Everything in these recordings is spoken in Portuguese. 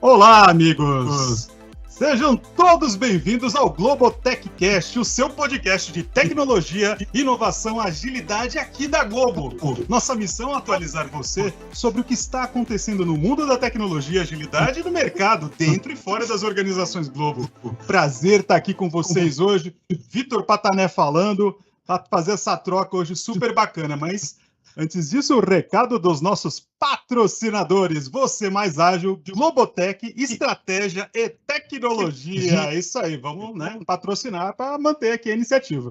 Olá, amigos! Sejam todos bem-vindos ao Globotechcast, o seu podcast de tecnologia, inovação, agilidade aqui da Globo. Nossa missão é atualizar você sobre o que está acontecendo no mundo da tecnologia, agilidade e do mercado, dentro e fora das organizações Globo. Prazer estar aqui com vocês hoje. Vitor Patané falando, para fazer essa troca hoje super bacana, mas... Antes disso, o recado dos nossos patrocinadores. Você mais ágil, Globotech, estratégia e tecnologia. É isso aí, vamos patrocinar para manter aqui a iniciativa.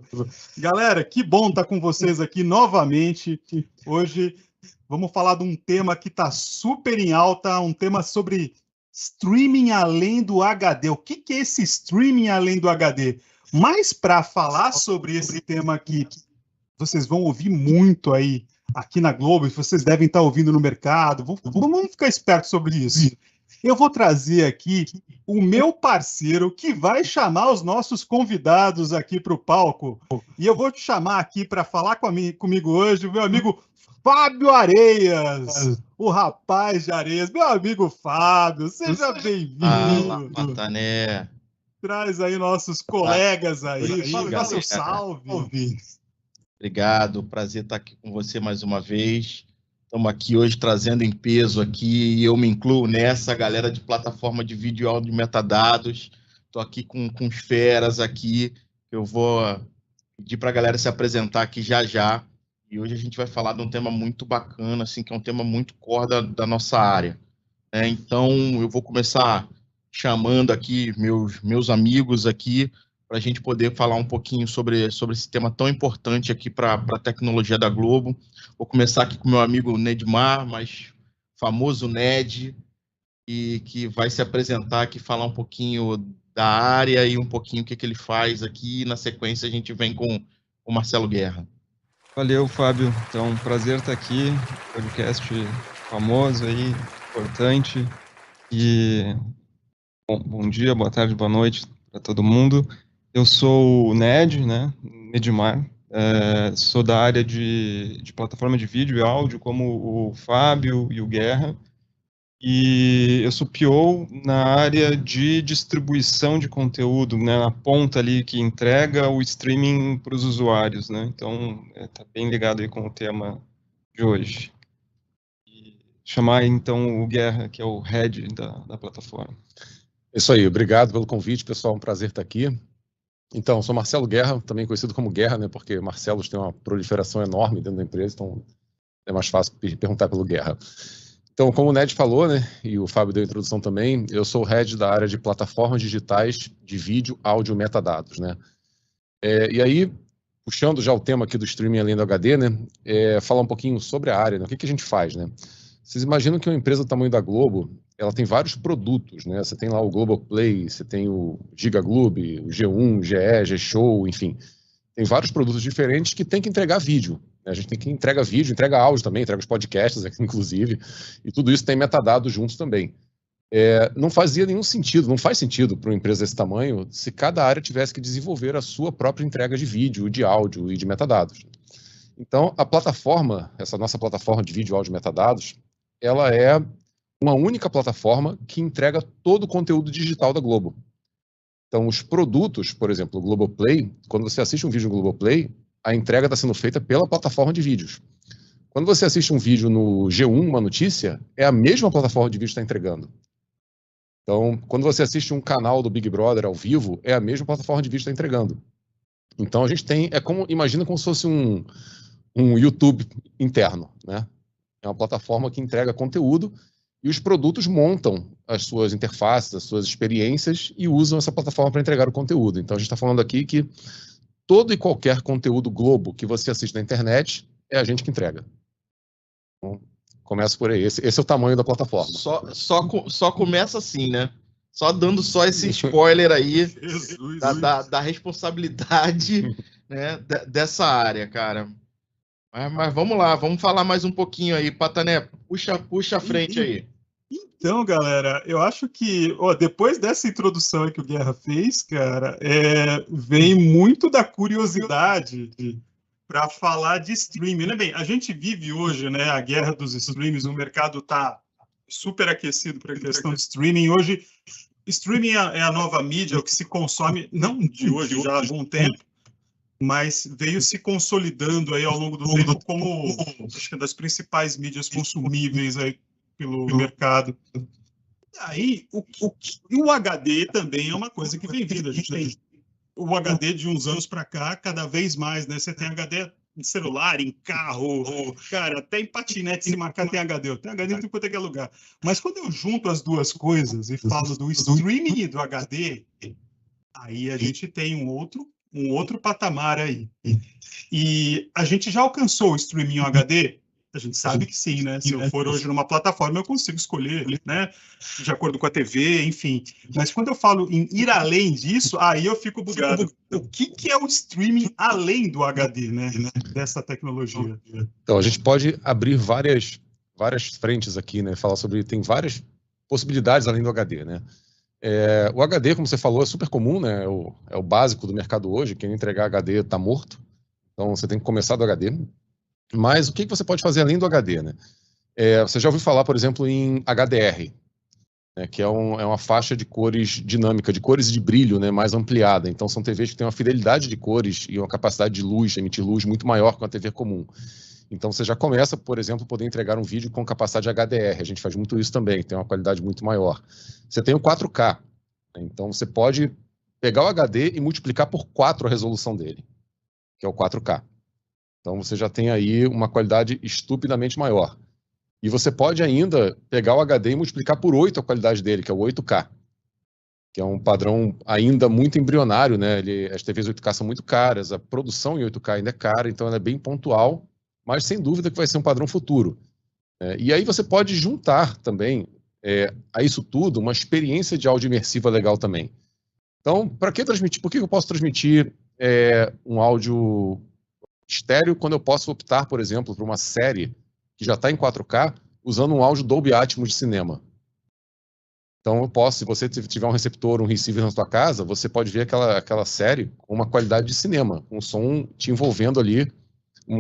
Galera, que bom estar com vocês aqui novamente. Hoje vamos falar de um tema que está super em alta, um tema sobre streaming além do HD. O que é esse streaming além do HD? Mas para falar sobre esse tema aqui, vocês vão ouvir muito aí aqui na Globo, vocês devem estar ouvindo no mercado, vamos ficar espertos sobre isso. Eu vou trazer aqui o meu parceiro que vai chamar os nossos convidados aqui para o palco, e eu vou te chamar aqui para falar comigo hoje, o meu amigo Fábio Areias, o rapaz de Areias, meu amigo Fábio, seja bem-vindo. Patané. Traz aí nossos colegas aí, dá seu salve. Obrigado, prazer estar aqui com você mais uma vez. Estamos aqui hoje trazendo em peso aqui, e eu me incluo nessa, galera de plataforma de vídeo e áudio de metadados. Estou aqui com os feras aqui, eu vou pedir para a galera se apresentar aqui já. E hoje a gente vai falar de um tema muito bacana, assim, que é um tema muito core da nossa área. Então, eu vou começar chamando aqui meus amigos aqui, para a gente poder falar um pouquinho sobre esse tema tão importante aqui para a tecnologia da Globo. Vou começar aqui com meu amigo Nedmar, mais famoso Ned, e que vai se apresentar aqui, falar um pouquinho da área e um pouquinho o que ele faz aqui. E na sequência a gente vem com o Marcelo Guerra. Valeu, Fábio. Então, prazer estar aqui, podcast famoso aí, importante. E bom dia, boa tarde, boa noite para todo mundo. Eu sou o Ned, Nedmar, sou da área de plataforma de vídeo e áudio, como o Fábio e o Guerra, e eu sou PO na área de distribuição de conteúdo, na ponta ali que entrega o streaming para os usuários, então está bem ligado aí com o tema de hoje. E chamar então o Guerra, que é o head da plataforma. Isso aí, obrigado pelo convite, pessoal, um prazer estar aqui. Então, sou Marcelo Guerra, também conhecido como Guerra, porque Marcelos tem uma proliferação enorme dentro da empresa, então é mais fácil perguntar pelo Guerra. Então, como o Ned falou, e o Fábio deu a introdução também, eu sou o head da área de plataformas digitais de vídeo, áudio e metadados, e aí, puxando já o tema aqui do streaming além do HD, falar um pouquinho sobre a área, o que a gente faz, Vocês imaginam que uma empresa do tamanho da Globo, ela tem vários produtos, Você tem lá o Globoplay, você tem o Gigaglobo, o G1, GE, G-Show, enfim. Tem vários produtos diferentes que tem que entregar vídeo. A gente tem que entregar vídeo, entrega áudio também, entrega os podcasts aqui, inclusive, e tudo isso tem metadados juntos também. Não fazia nenhum sentido, não faz sentido para uma empresa desse tamanho se cada área tivesse que desenvolver a sua própria entrega de vídeo, de áudio e de metadados. Então, a plataforma, essa nossa plataforma de vídeo, áudio e metadados, ela é uma única plataforma que entrega todo o conteúdo digital da Globo. Então, os produtos, por exemplo, o Globoplay, quando você assiste um vídeo no Globoplay, a entrega está sendo feita pela plataforma de vídeos. Quando você assiste um vídeo no G1, uma notícia, é a mesma plataforma de vídeo que está entregando. Então, quando você assiste um canal do Big Brother ao vivo, é a mesma plataforma de vídeo que está entregando. Então, a gente tem, imagina como se fosse um YouTube interno, É uma plataforma que entrega conteúdo e os produtos montam as suas interfaces, as suas experiências e usam essa plataforma para entregar o conteúdo. Então, a gente está falando aqui que todo e qualquer conteúdo Globo que você assiste na internet é a gente que entrega. Então, começa por aí. Esse é o tamanho da plataforma. Só começa assim, Só dando só esse spoiler aí da responsabilidade dessa área, cara. Mas vamos lá, vamos falar mais um pouquinho aí. Patané, puxa a frente aí. Então, galera, eu acho que depois dessa introdução aí que o Guerra fez, cara, vem muito da curiosidade para falar de streaming. Bem, a gente vive hoje, a guerra dos streams, o mercado está super aquecido para a questão de streaming. Hoje, streaming é a nova mídia, o que se consome, não de hoje, já há algum tempo, mas veio se consolidando aí ao longo do tempo como, acho que, das principais mídias consumíveis aí pelo mercado. Aí, o HD também é uma coisa que vem vindo. A gente tem o HD de uns anos para cá, cada vez mais, né? Você tem HD em celular, em carro, cara, até em patinete, se marcar tem HD. Eu tenho HD em tudo quanto é que é lugar. Mas quando eu junto as duas coisas e falo do streaming e do HD, aí a gente tem um outro patamar aí. E a gente já alcançou o streaming HD? A gente sabe que sim, né? Se eu for hoje numa plataforma, eu consigo escolher, né? De acordo com a TV, enfim. Mas quando eu falo em ir além disso, aí eu fico bugado. O que é o streaming além do HD, né? Dessa tecnologia? Então, a gente pode abrir várias frentes aqui, né? Falar sobre... Tem várias possibilidades além do HD, né? O HD, como você falou, é super comum, né? É o básico do mercado hoje. Quem entregar HD está morto. Então, você tem que começar do HD. Mas o que você pode fazer além do HD, né? Você já ouviu falar, por exemplo, em HDR, né, que é uma faixa de cores dinâmica, de cores e de brilho, né, mais ampliada. Então, são TVs que têm uma fidelidade de cores e uma capacidade de luz, emitir luz muito maior que uma TV comum. Então, você já começa, por exemplo, a poder entregar um vídeo com capacidade HDR. A gente faz muito isso também, tem uma qualidade muito maior. Você tem o 4K. Né, então, você pode pegar o HD e multiplicar por 4 a resolução dele, que é o 4K. Então, você já tem aí uma qualidade estupidamente maior. E você pode ainda pegar o HD e multiplicar por 8 a qualidade dele, que é o 8K, que é um padrão ainda muito embrionário, né? As TVs 8K são muito caras, a produção em 8K ainda é cara, então ela é bem pontual, mas sem dúvida que vai ser um padrão futuro. E aí você pode juntar também a isso tudo uma experiência de áudio imersiva legal também. Então, para que transmitir? Por que eu posso transmitir um áudio estéreo quando eu posso optar, por exemplo, por uma série que já está em 4K usando um áudio Dolby Atmos de cinema? Então eu posso, se você tiver um receptor, um receiver na sua casa, você pode ver aquela série com uma qualidade de cinema, com um som te envolvendo ali,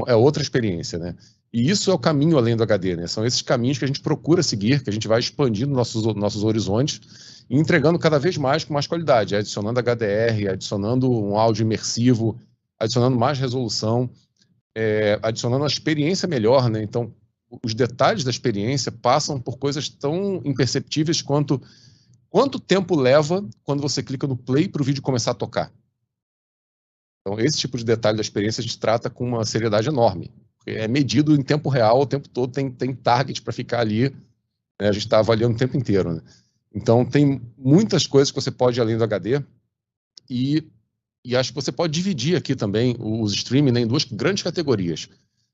é outra experiência, né? E isso é o caminho além do HD, né? São esses caminhos que a gente procura seguir, que a gente vai expandindo nossos horizontes e entregando cada vez mais com mais qualidade, adicionando HDR, adicionando um áudio imersivo, adicionando mais resolução, adicionando uma experiência melhor, né? Então, os detalhes da experiência passam por coisas tão imperceptíveis quanto tempo leva quando você clica no play para o vídeo começar a tocar. Então, esse tipo de detalhe da experiência a gente trata com uma seriedade enorme. É medido em tempo real, o tempo todo tem target para ficar ali, né? A gente está avaliando o tempo inteiro, né? Então, tem muitas coisas que você pode ir além do HD e acho que você pode dividir aqui também os streaming, né, em duas grandes categorias.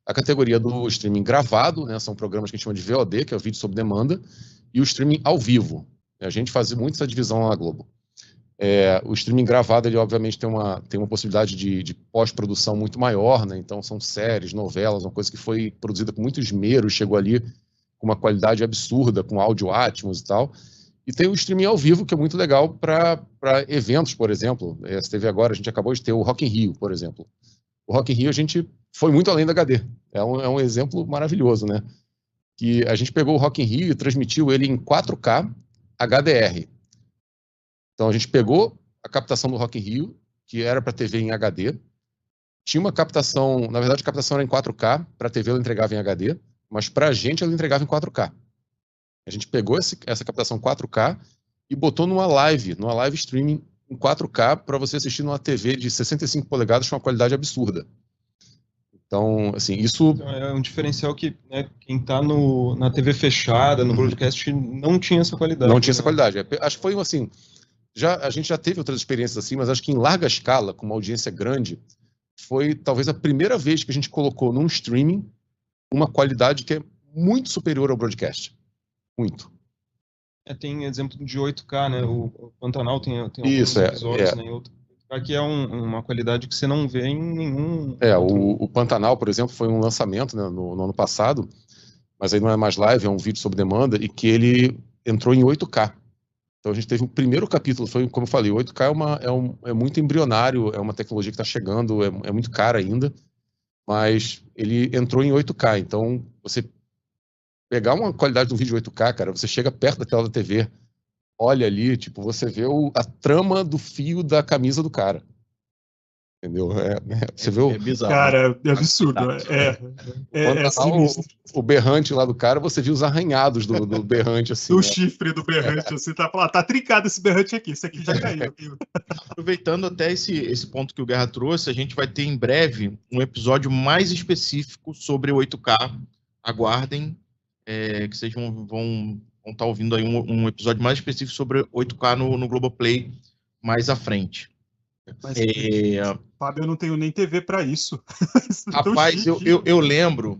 A categoria do streaming gravado, né, são programas que a gente chama de VOD, que é o vídeo sob demanda, e o streaming ao vivo. A gente faz muito essa divisão lá na Globo. O streaming gravado, ele obviamente tem uma possibilidade de pós-produção muito maior, né? Então são séries, novelas, uma coisa que foi produzida com muito esmero, chegou ali com uma qualidade absurda, com áudio Atmos e tal. E tem o streaming ao vivo, que é muito legal para eventos, por exemplo. Você teve agora, a gente acabou de ter o Rock in Rio, por exemplo. O Rock in Rio a gente foi muito além do HD. É um exemplo maravilhoso, né? Que a gente pegou o Rock in Rio e transmitiu ele em 4K HDR. Então a gente pegou a captação do Rock in Rio, que era para TV em HD. Tinha uma captação, na verdade a captação era em 4K, para a TV ela entregava em HD, mas para a gente ela entregava em 4K. A gente pegou essa captação 4K e botou numa live streaming em 4K para você assistir numa TV de 65 polegadas com uma qualidade absurda. Então, assim, isso... É um diferencial que, né, quem está na TV fechada, no broadcast, não tinha essa qualidade. Não tinha essa qualidade. Acho que foi assim... a gente já teve outras experiências assim, mas acho que em larga escala, com uma audiência grande, foi talvez a primeira vez que a gente colocou num streaming uma qualidade que é muito superior ao broadcast. Muito. Tem exemplo de 8K, né? O Pantanal tem alguns Isso, episódios, né? 8K, que é uma qualidade que você não vê em nenhum... O Pantanal, por exemplo, foi um lançamento, né, no ano passado, mas aí não é mais live, é um vídeo sob demanda, e que ele entrou em 8K. Então a gente teve o primeiro capítulo, foi como eu falei, o 8K é muito embrionário, é uma tecnologia que está chegando, é muito cara ainda, mas ele entrou em 8K, então você pegar uma qualidade de um vídeo 8K, cara, você chega perto da tela da TV, olha ali, tipo, você vê a trama do fio da camisa do cara. Entendeu? Você vê o... bizarro. Cara, é absurdo. É sinistro. O berrante lá do cara, você viu os arranhados do berrante, assim. Do chifre do berrante, assim, tá trincado esse berrante aqui, esse aqui já caiu. Aproveitando até esse ponto que o Guerra trouxe, a gente vai ter em breve um episódio mais específico sobre o 8K. Aguardem, que vocês vão estar ouvindo aí um episódio mais específico sobre 8K no Globoplay mais à frente. Mas, Fábio, eu não tenho nem TV para isso. Rapaz, eu lembro,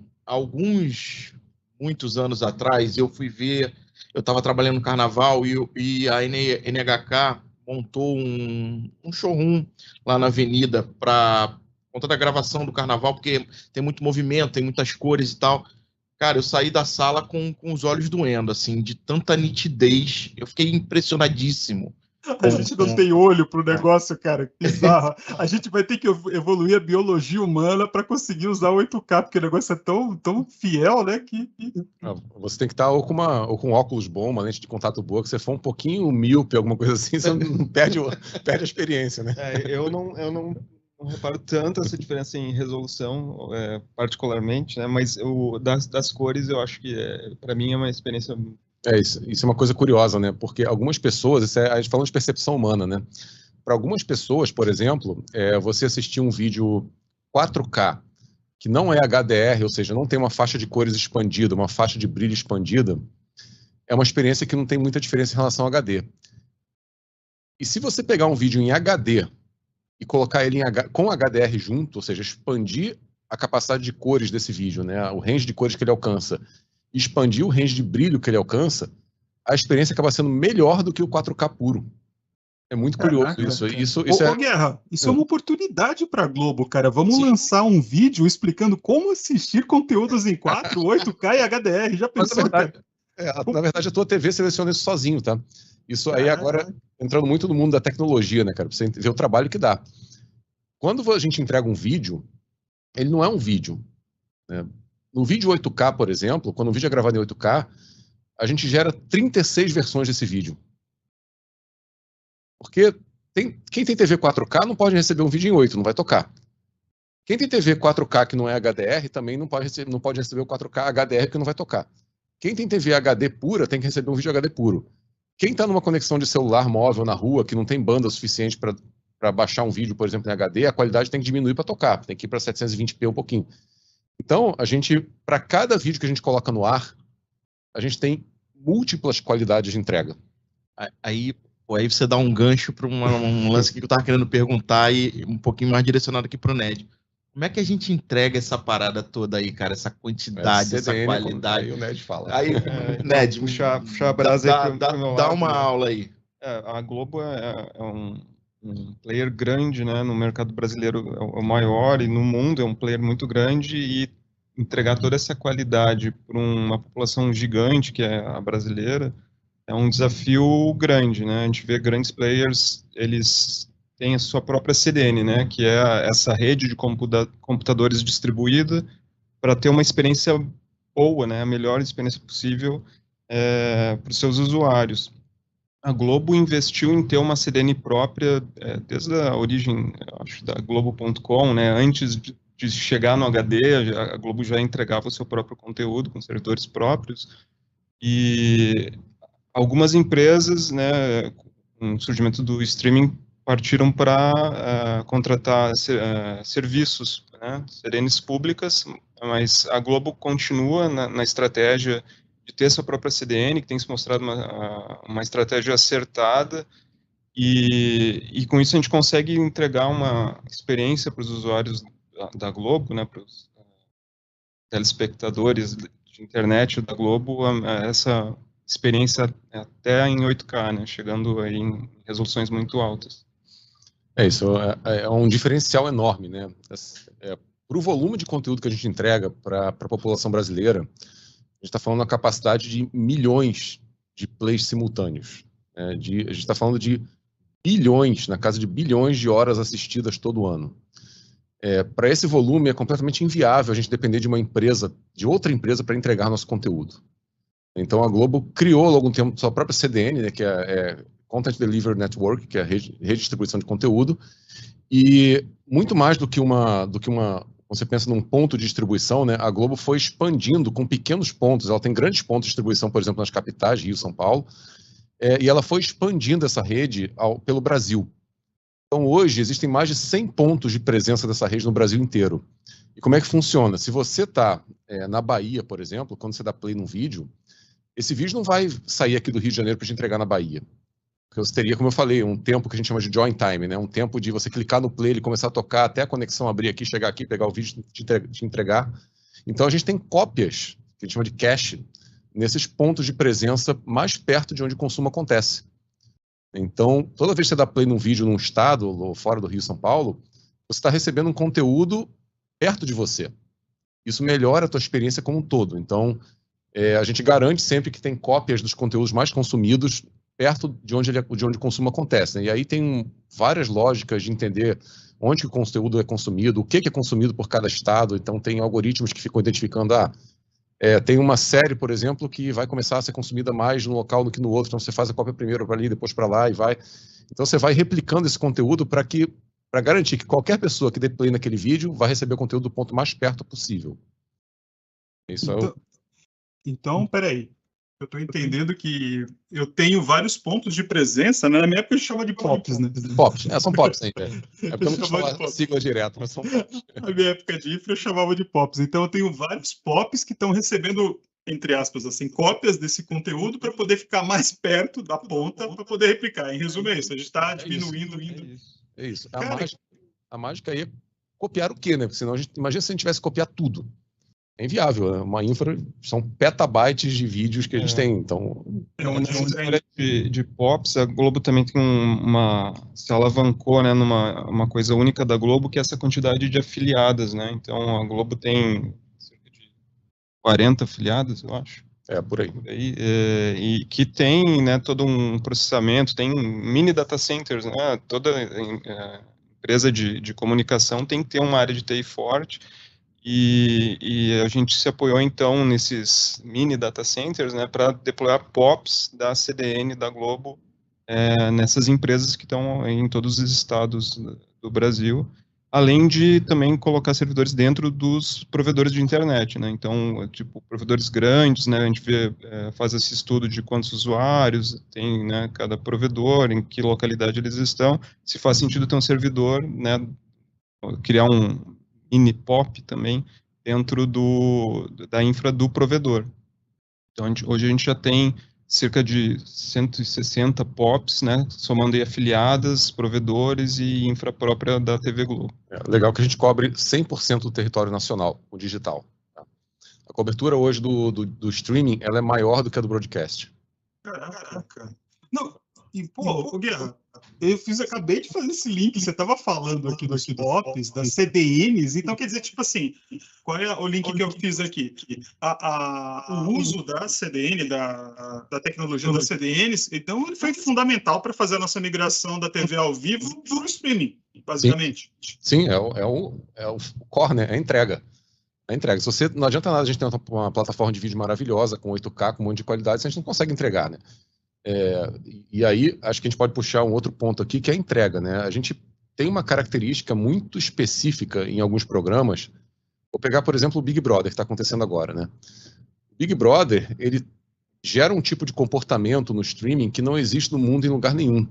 muitos anos atrás, eu fui ver, eu estava trabalhando no Carnaval e a NHK montou um showroom lá na Avenida para conta da gravação do Carnaval, porque tem muito movimento, tem muitas cores e tal. Cara, eu saí da sala com os olhos doendo, assim, de tanta nitidez. Eu fiquei impressionadíssimo. A gente não tem olho pro negócio, cara. Bizarro. A gente vai ter que evoluir a biologia humana para conseguir usar o 8K, porque o negócio é tão fiel, né? Você tem que estar ou com óculos bom, uma lente de contato boa, que você for um pouquinho míope, alguma coisa assim, você não perde a experiência, né? Eu não reparo tanto essa diferença em resolução, particularmente, né? Mas das cores, eu acho que para mim é uma experiência. Isso é uma coisa curiosa, né? Porque algumas pessoas, a gente falando de percepção humana, né? Para algumas pessoas, por exemplo, você assistir um vídeo 4K, que não é HDR, ou seja, não tem uma faixa de cores expandida, uma faixa de brilho expandida, é uma experiência que não tem muita diferença em relação ao HD. E se você pegar um vídeo em HD e colocar ele com HDR junto, ou seja, expandir a capacidade de cores desse vídeo, né? O range de cores que ele alcança, expandir o range de brilho que ele alcança, a experiência acaba sendo melhor do que o 4K puro. É muito curioso isso. Guerra, isso é uma oportunidade para a Globo, cara. Vamos lançar um vídeo explicando como assistir conteúdos em 4, 8K e HDR. Já pensou? Na verdade, a tua TV seleciona isso sozinho, tá? Isso aí agora, entrando muito no mundo da tecnologia, né, cara? Pra você ver o trabalho que dá. Quando a gente entrega um vídeo, ele não é um vídeo, né? No vídeo 8K, por exemplo, quando o vídeo é gravado em 8K, a gente gera 36 versões desse vídeo. Porque quem tem TV 4K não pode receber um vídeo em 8, não vai tocar. Quem tem TV 4K que não é HDR também não pode receber o 4K HDR que não vai tocar. Quem tem TV HD pura tem que receber um vídeo HD puro. Quem está numa conexão de celular móvel na rua, que não tem banda suficiente para baixar um vídeo, por exemplo, em HD, a qualidade tem que diminuir para tocar, tem que ir para 720p um pouquinho. Então, para cada vídeo que a gente coloca no ar, a gente tem múltiplas qualidades de entrega. Aí você dá um gancho para um lance que eu estava querendo perguntar e um pouquinho mais direcionado aqui para o Ned. Como é que a gente entrega essa parada toda aí, cara? Essa quantidade, essa qualidade. Aí o Ned fala. Aí, Ned, puxar a brasa aí dá uma aula aí. A Globo é um player grande, né? No mercado brasileiro é o maior e no mundo é um player muito grande, e entregar toda essa qualidade para uma população gigante que é a brasileira é um desafio grande, né? A gente vê grandes players, eles têm a sua própria CDN, né? Que é essa rede de computadores distribuída para ter uma experiência boa, né? A melhor experiência possível para os seus usuários. A Globo investiu em ter uma CDN própria desde a origem, acho, da Globo.com, né? Antes de chegar no HD, a Globo já entregava o seu próprio conteúdo com servidores próprios, e algumas empresas, né, com o surgimento do streaming, partiram para contratar serviços, né, CDNs públicas, mas a Globo continua na estratégia de ter sua própria CDN, que tem se mostrado uma estratégia acertada, e com isso a gente consegue entregar uma experiência para os usuários da Globo, né, para os telespectadores de internet da Globo, essa experiência até em 8K, né, chegando aí em resoluções muito altas. Isso é um diferencial enorme, né? Para o volume de conteúdo que a gente entrega para a população brasileira, a gente está falando da capacidade de milhões de plays simultâneos. A gente está falando de bilhões, na casa de bilhões de horas assistidas todo ano. Para esse volume é completamente inviável a gente depender de outra empresa para entregar nosso conteúdo. Então a Globo criou há algum tempo sua própria CDN, né, que é Content Delivery Network, que é a rede de distribuição de conteúdo, e muito mais do que uma você pensa num ponto de distribuição, né, a Globo foi expandindo com pequenos pontos, ela tem grandes pontos de distribuição, por exemplo, nas capitais, Rio, São Paulo, e ela foi expandindo essa rede pelo Brasil. Então hoje existem mais de 100 pontos de presença dessa rede no Brasil inteiro. E como é que funciona? Se você está na Bahia, por exemplo, quando você dá play num vídeo, esse vídeo não vai sair aqui do Rio de Janeiro para te entregar na Bahia. Porque você teria, como eu falei, um tempo que a gente chama de join time, né? Um tempo de você clicar no play, ele começar a tocar, até a conexão abrir aqui, chegar aqui, pegar o vídeo e te entregar. Então a gente tem cópias, que a gente chama de cache, nesses pontos de presença mais perto de onde o consumo acontece. Então, toda vez que você dá play num vídeo num estado, ou fora do Rio, São Paulo, você está recebendo um conteúdo perto de você. Isso melhora a tua experiência como um todo. Então, a gente garante sempre que tem cópias dos conteúdos mais consumidos perto de onde o consumo acontece, né? E aí tem várias lógicas de entender onde que o conteúdo é consumido, o que é consumido por cada estado. Então tem algoritmos que ficam identificando, tem uma série, por exemplo, que vai começar a ser consumida mais no local do que no outro, então você faz a cópia primeiro para ali, depois para lá e vai. Então você vai replicando esse conteúdo para garantir que qualquer pessoa que dê play naquele vídeo vai receber o conteúdo do ponto mais perto possível. Isso então, peraí. Eu estou entendendo que eu tenho vários pontos de presença, né? Na minha época eu chamava de POPs, né? POPs, são POPs ainda. É porque eu não quis falar sigla direto, mas são POPs. Na minha época de infra eu chamava de POPs. Então eu tenho vários POPs que estão recebendo, entre aspas, assim, cópias desse conteúdo para poder ficar mais perto da ponta para poder replicar. Em resumo é isso, a gente está diminuindo. É isso. A mágica aí é copiar o quê, né? Porque senão imagina se a gente tivesse que copiar tudo. É inviável, né? Uma infra são petabytes de vídeos que a gente tem, então... Nessa história de POPs, a Globo também tem se alavancou, né, numa coisa única da Globo, que é essa quantidade de afiliadas, né? Então, a Globo tem cerca de 40 afiliadas, eu acho. Por aí. E que tem, né, todo um processamento, tem mini data centers, né? Toda empresa de comunicação tem que ter uma área de TI forte. E a gente se apoiou, então, nesses mini data centers, né, para deployar POPs da CDN da Globo nessas empresas que estão em todos os estados do Brasil, além de também colocar servidores dentro dos provedores de internet, né, então, tipo, provedores grandes, né, a gente faz esse estudo de quantos usuários tem, né, cada provedor, em que localidade eles estão, se faz sentido ter um servidor, né, criar um mini POP também dentro da infra do provedor. Então, hoje a gente já tem cerca de 160 POPs, né, somando aí afiliadas, provedores e infra própria da TV Globo. Legal que a gente cobre 100% do território nacional, o digital. Tá? A cobertura hoje do streaming ela é maior do que a do broadcast. Caraca. Não, e, pô, Guerra, acabei de fazer esse link, você estava falando aqui dos POPs, das CDNs, então quer dizer, tipo assim, qual é o link que eu fiz aqui? O uso da CDN, da tecnologia das CDNs, então ele foi fundamental para fazer a nossa migração da TV ao vivo para o streaming, basicamente. Sim, é o core, né? É a entrega. Não adianta nada a gente ter uma plataforma de vídeo maravilhosa, com 8K, com um monte de qualidade, se a gente não consegue entregar, né? E aí, acho que a gente pode puxar um outro ponto aqui, que é a entrega, né? A gente tem uma característica muito específica em alguns programas. Vou pegar, por exemplo, o Big Brother, que está acontecendo agora, né? O Big Brother, ele gera um tipo de comportamento no streaming que não existe no mundo em lugar nenhum.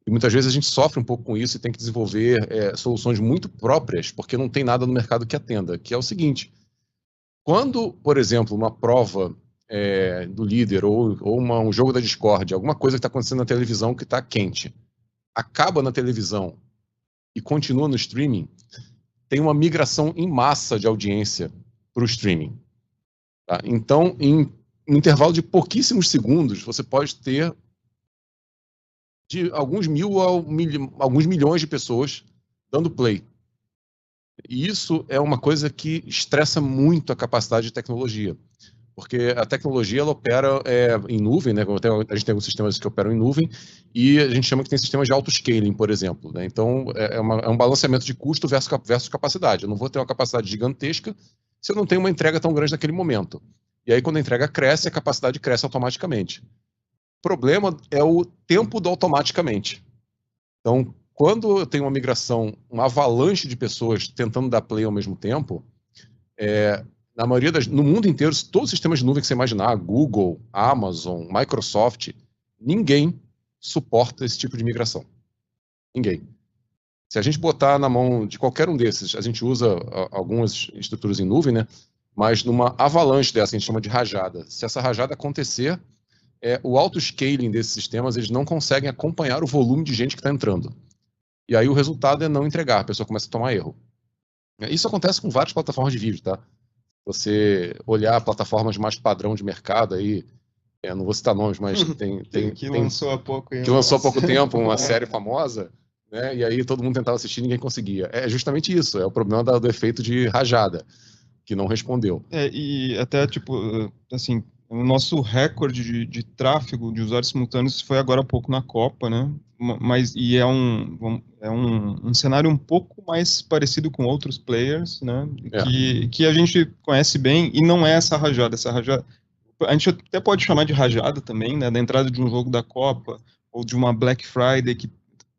E muitas vezes a gente sofre um pouco com isso e tem que desenvolver soluções muito próprias, porque não tem nada no mercado que atenda, que é o seguinte: quando, por exemplo, uma prova do líder ou um jogo da Discord, alguma coisa que está acontecendo na televisão que está quente, acaba na televisão e continua no streaming, tem uma migração em massa de audiência para o streaming. Tá? Então, em um intervalo de pouquíssimos segundos, você pode ter de alguns mil a alguns milhões de pessoas dando play. E isso é uma coisa que estressa muito a capacidade de tecnologia. Porque a tecnologia ela opera em nuvem, né? A gente tem alguns sistemas que operam em nuvem, e a gente chama que tem sistemas de auto-scaling, por exemplo. Né? Então, é um balanceamento de custo versus capacidade. Eu não vou ter uma capacidade gigantesca se eu não tenho uma entrega tão grande naquele momento. E aí, quando a entrega cresce, a capacidade cresce automaticamente. O problema é o tempo do automaticamente. Então, quando eu tenho uma migração, uma avalanche de pessoas tentando dar play ao mesmo tempo, na maioria no mundo inteiro, todos os sistemas de nuvem que você imaginar, Google, Amazon, Microsoft, ninguém suporta esse tipo de migração. Ninguém. Se a gente botar na mão de qualquer um desses, a gente usa algumas estruturas em nuvem, né? Mas numa avalanche dessa, que a gente chama de rajada. Se essa rajada acontecer, o auto-scaling desses sistemas, eles não conseguem acompanhar o volume de gente que está entrando. E aí o resultado é não entregar, a pessoa começa a tomar erro. Isso acontece com várias plataformas de vídeo, tá? Você olhar plataformas mais padrão de mercado aí, não vou citar nomes, mas que lançou há pouco tempo uma série famosa, né? E aí todo mundo tentava assistir e ninguém conseguia. É justamente isso, é o problema do efeito de rajada, que não respondeu. E até, tipo, assim, o nosso recorde de tráfego de usuários simultâneos foi agora há pouco na Copa, né? Mas é um cenário um pouco mais parecido com outros players, né? Que a gente conhece bem, e não é essa rajada. A gente até pode chamar de rajada também, né? Da entrada de um jogo da Copa, ou de uma Black Friday que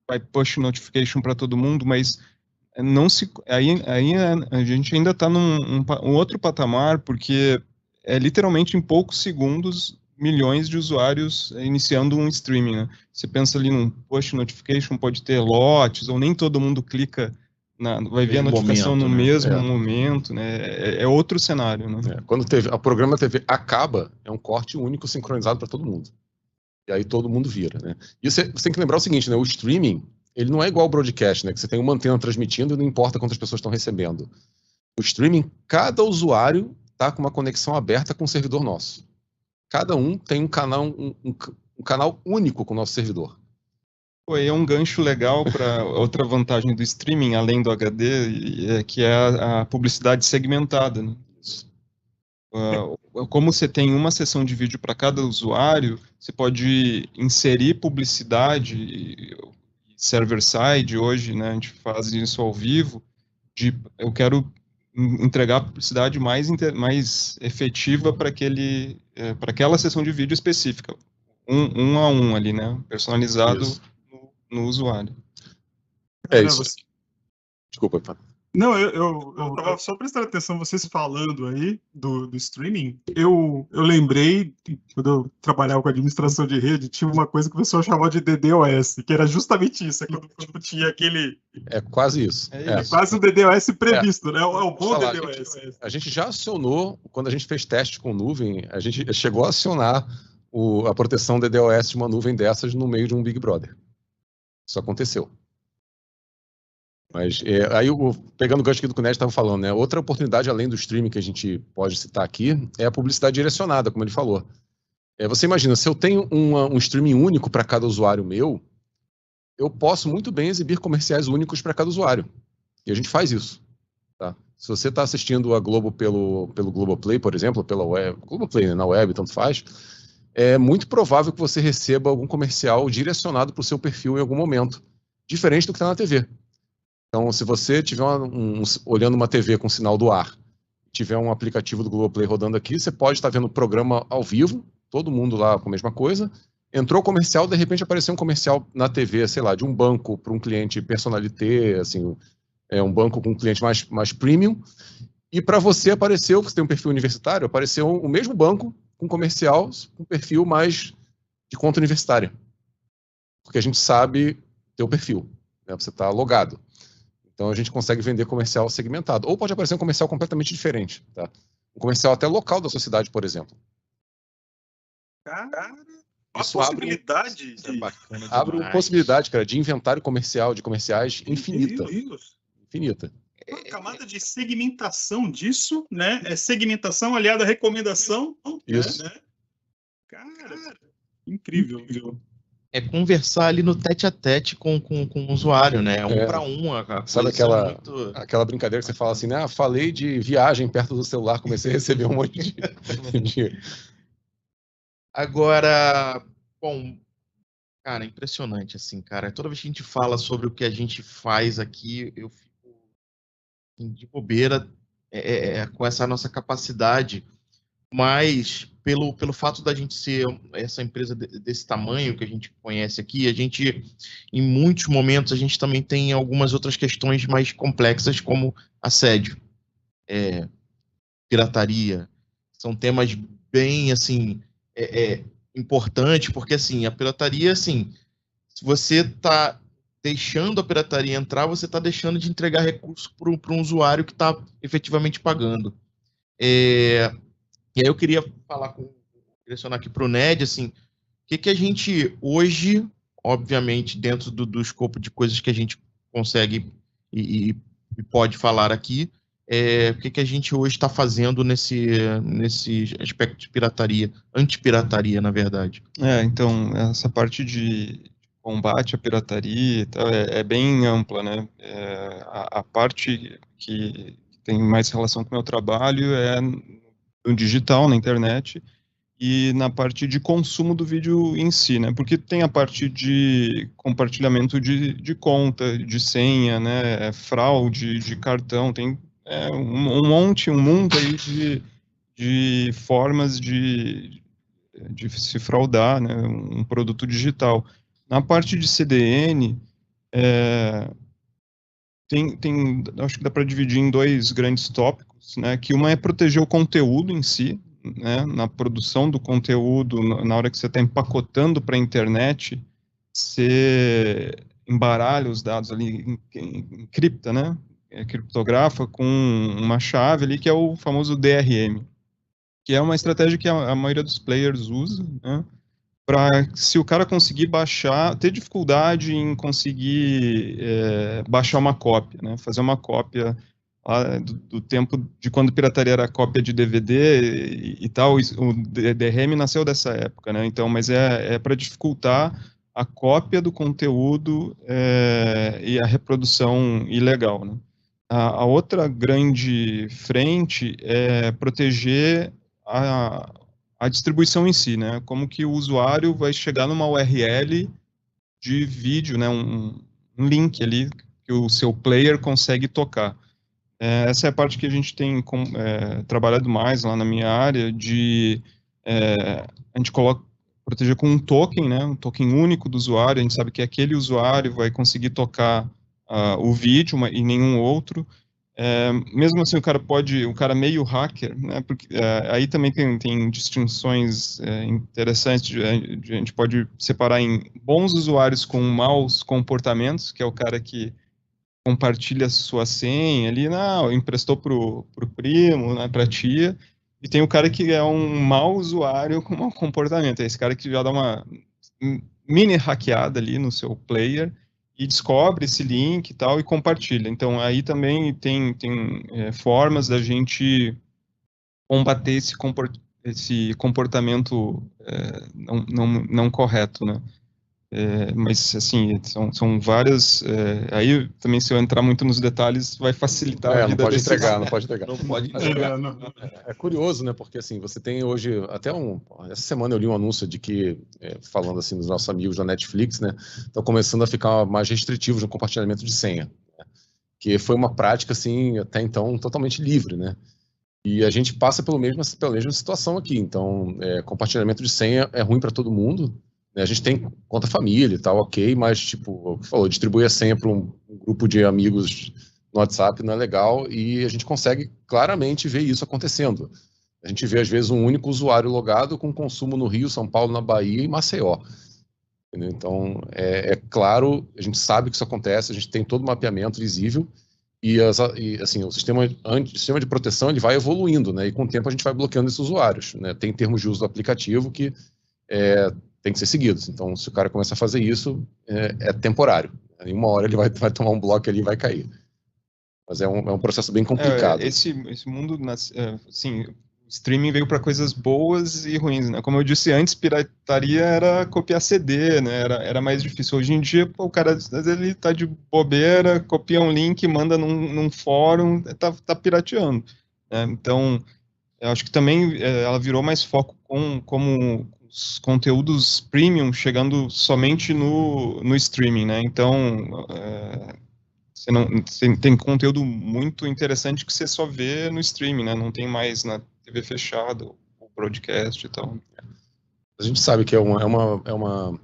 vai push notification para todo mundo, mas aí a gente ainda está num outro patamar, porque literalmente em poucos segundos milhões de usuários iniciando um streaming, né? Você pensa ali num push notification, pode ter lotes, ou nem todo mundo clica, vai ver a notificação no mesmo momento, né? É outro cenário, né? Quando o programa TV acaba, é um corte único sincronizado para todo mundo. E aí todo mundo vira, né? E você tem que lembrar o seguinte, né? O streaming, ele não é igual ao broadcast, né? Que você tem uma antena transmitindo e não importa quantas pessoas estão recebendo. O streaming, cada usuário está com uma conexão aberta com o servidor nosso. Cada um tem um canal único com o nosso servidor. É um gancho legal para outra vantagem do streaming, além do HD, que é a publicidade segmentada, né? Como você tem uma sessão de vídeo para cada usuário, você pode inserir publicidade, server-side hoje, né? A gente faz isso ao vivo, eu quero entregar a publicidade mais efetiva para aquela sessão de vídeo específica, um a um ali, né? Personalizado no usuário. Isso. Desculpa, Pá. Não, eu tava só prestando atenção, vocês falando aí do streaming, eu lembrei, quando eu trabalhava com administração de rede, tinha uma coisa que o pessoal chamava de DDoS, que era justamente isso, quando tinha aquele... É quase isso. Quase um DDoS previsto, né? É o bom DDoS. A gente já acionou, quando a gente fez teste com nuvem, a gente chegou a acionar a proteção DDoS de uma nuvem dessas no meio de um Big Brother. Isso aconteceu. Mas aí, pegando o gancho aqui do que o Ned estava falando, né? Outra oportunidade, além do streaming que a gente pode citar aqui, é a publicidade direcionada, como ele falou. Você imagina, se eu tenho um streaming único para cada usuário meu, eu posso muito bem exibir comerciais únicos para cada usuário. E a gente faz isso. Tá? Se você está assistindo a Globo pelo Globoplay, por exemplo, pela web, Globoplay, né? Na web, tanto faz, é muito provável que você receba algum comercial direcionado para o seu perfil em algum momento, diferente do que está na TV. Então, se você estiver olhando uma TV com sinal do ar, tiver um aplicativo do Globoplay rodando aqui, você pode estar vendo o programa ao vivo, todo mundo lá com a mesma coisa. Entrou o comercial, de repente apareceu um comercial na TV, sei lá, de um banco para um cliente personalité, assim, um banco com um cliente mais premium. E para você apareceu, você tem um perfil universitário, apareceu o mesmo banco com comercial com perfil mais de conta universitária. Porque a gente sabe teu perfil, né? Você está logado. Então a gente consegue vender comercial segmentado. Ou pode aparecer um comercial completamente diferente. Tá? Um comercial até local da sua cidade, por exemplo. Cara, a possibilidade abre uma possibilidade, cara, de inventário comercial, de comerciais infinita. Infinita. Uma camada de segmentação disso, né? Segmentação aliada à recomendação. Isso. Né? Cara, incrível, viu? É conversar ali no tete-a-tete com o usuário, né? Para um. Sabe aquela brincadeira que você fala assim, né? Falei de viagem perto do celular, comecei a receber um monte de... Agora, bom, cara, impressionante, assim, cara. Toda vez que a gente fala sobre o que a gente faz aqui, eu fico de bobeira com essa nossa capacidade mas pelo fato da gente ser essa empresa desse tamanho que a gente conhece aqui, a gente, em muitos momentos, a gente também tem algumas outras questões mais complexas, como assédio, pirataria. São temas bem, assim, importantes, porque, assim, a pirataria, assim, se você está deixando a pirataria entrar, você está deixando de entregar recurso para um usuário que está efetivamente pagando. E aí eu queria direcionar aqui para o Ned, assim, o que a gente hoje, obviamente, dentro do escopo de coisas que a gente consegue e pode falar aqui, o que a gente hoje está fazendo nesse aspecto de pirataria, antipirataria, na verdade. Então, essa parte de combate à pirataria e tal, é bem ampla, né? A parte que tem mais relação com o meu trabalho é no digital, na internet, e na parte de consumo do vídeo em si, né? Porque tem a parte de compartilhamento de conta, de senha, né? Fraude de cartão, tem um mundo aí de formas de se fraudar, né? Um produto digital. Na parte de CDN, acho que dá para dividir em dois grandes tópicos, né? Que uma é proteger o conteúdo em si, né? Na produção do conteúdo, na hora que você está empacotando para a internet, você embaralha os dados ali, encripta, né? Criptografa com uma chave ali que é o famoso DRM, que é uma estratégia que a maioria dos players usa, né? Para, se o cara conseguir baixar, ter dificuldade em conseguir baixar uma cópia, né? Fazer uma cópia do tempo de quando pirataria era cópia de DVD e tal, o DRM nasceu dessa época, né? Então, mas é para dificultar a cópia do conteúdo e a reprodução ilegal, né? A outra grande frente é proteger a distribuição em si, né? Como que o usuário vai chegar numa URL de vídeo, né? Um link ali que o seu player consegue tocar. Essa é a parte que a gente tem trabalhado mais lá na minha área, a gente proteger com um token, né? Um token único do usuário, a gente sabe que aquele usuário vai conseguir tocar o vídeo e nenhum outro. Mesmo assim, o cara meio hacker, né? Porque aí também tem distinções interessantes. A gente pode separar em bons usuários com maus comportamentos, que é o cara que compartilha sua senha ali, não, emprestou pro primo, né, pra tia, e tem o cara que é um mau usuário com mau comportamento, é esse cara que já dá uma mini hackeada ali no seu player e descobre esse link e tal e compartilha. Então aí também tem formas da gente combater esse comportamento não correto, né? Mas, assim, são várias... aí, também, se eu entrar muito nos detalhes, vai facilitar a vida não pode entregar. Não pode entregar. Não. É curioso, né? Porque, assim, você tem hoje... Essa semana eu li um anúncio de que, falando, assim, dos nossos amigos da Netflix, né? Estão começando a ficar mais restritivos no compartilhamento de senha. Né? Que foi uma prática, assim, até então, totalmente livre, né? E a gente passa pela mesma situação aqui. Então, compartilhamento de senha é ruim para todo mundo. A gente tem conta família e tal, ok, mas, tipo, o que falou, distribuir a senha para um grupo de amigos no WhatsApp não é legal e a gente consegue claramente ver isso acontecendo. A gente vê, às vezes, um único usuário logado com consumo no Rio, São Paulo, na Bahia e Maceió. Entendeu? Então, claro, a gente sabe que isso acontece, a gente tem todo o mapeamento visível e assim, o sistema de proteção ele vai evoluindo, né? E com o tempo a gente vai bloqueando esses usuários, né? Tem termos de uso do aplicativo que tem que ser seguidos. Então, se o cara começa a fazer isso, é temporário. Em uma hora ele vai tomar um bloco ali e vai cair. Mas é um processo bem complicado. Esse mundo, assim, o streaming veio para coisas boas e ruins, né? Como eu disse antes, pirataria era copiar CD, né? Era mais difícil. Hoje em dia, o cara, às vezes, ele tá de bobeira, copia um link, manda num fórum, tá pirateando. Né? Então, eu acho que também ela virou mais foco como os conteúdos premium chegando somente no streaming, né? Então, você tem conteúdo muito interessante que você só vê no streaming, né? Não tem mais na TV fechada ou broadcast e tal. A gente sabe que é uma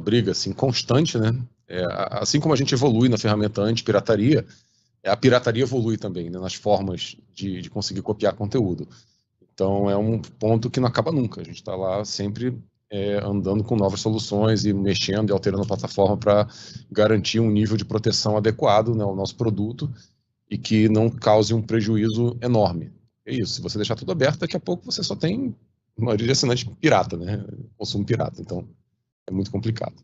briga assim, constante, né? Assim como a gente evolui na ferramenta anti-pirataria, a pirataria evolui também, né, nas formas de conseguir copiar conteúdo. Então é um ponto que não acaba nunca. A gente está lá sempre andando com novas soluções e mexendo e alterando a plataforma para garantir um nível de proteção adequado, né, ao nosso produto e que não cause um prejuízo enorme. É isso. Se você deixar tudo aberto, daqui a pouco você só tem maioria de assinante pirata, né? Consumo pirata. Então é muito complicado.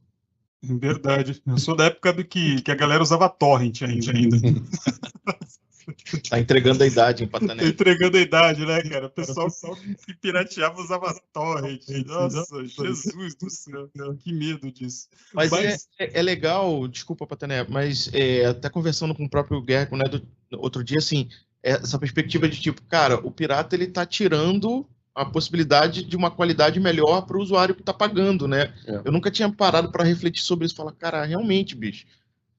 Verdade. Eu sou da época que a galera usava torrent ainda. Tá entregando a idade em Patané. Tá entregando a idade, né, cara? O pessoal que pirateava usava torrent. Nossa, Jesus do céu. Que medo disso. Mas é legal, desculpa, Patané, mas até conversando com o próprio Guerra, né, outro dia, assim, essa perspectiva de tipo, cara, o pirata ele tá tirando a possibilidade de uma qualidade melhor para o usuário que está pagando, né? Eu nunca tinha parado para refletir sobre isso. Falar, cara, realmente, bicho,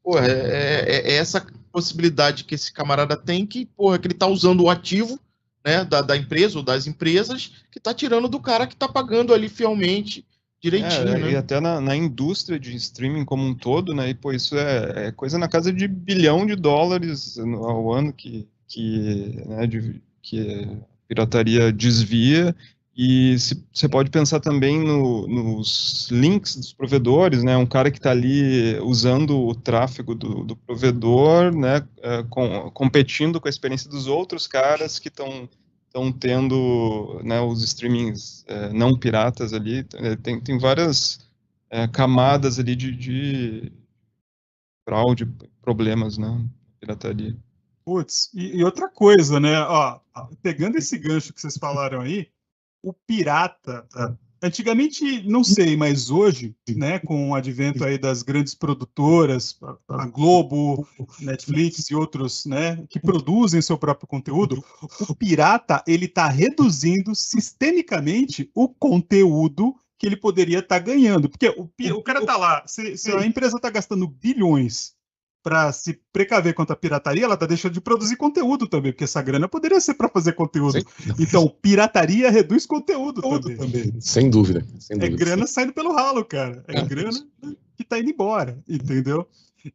porra, é essa possibilidade que esse camarada tem que ele está usando o ativo, né, da empresa ou das empresas que está tirando do cara que está pagando ali fielmente, direitinho, né? E até na indústria de streaming como um todo, né? E, pô, isso é coisa na casa de $1 bilhão ao ano que pirataria desvia, e você pode pensar também nos links dos provedores, né? Um cara que está ali usando o tráfego do provedor, né? Competindo com a experiência dos outros caras que estão tendo, né, os streamings não piratas ali. Tem várias camadas ali de fraude, problemas, né? Pirataria. Putz, e outra coisa, né? Ó, pegando esse gancho que vocês falaram aí, o pirata, antigamente, não sei, mas hoje, né, com o advento aí das grandes produtoras, a Globo, Netflix e outros, né, que produzem seu próprio conteúdo, o pirata, ele está reduzindo sistemicamente o conteúdo que ele poderia estar ganhando. Porque o cara está lá, se a empresa está gastando bilhões para se precaver contra a pirataria, ela está deixando de produzir conteúdo também, porque essa grana poderia ser para fazer conteúdo. Sim. Então, pirataria reduz conteúdo também. Sem dúvida. É grana saindo pelo ralo, cara. É grana que está indo embora, entendeu?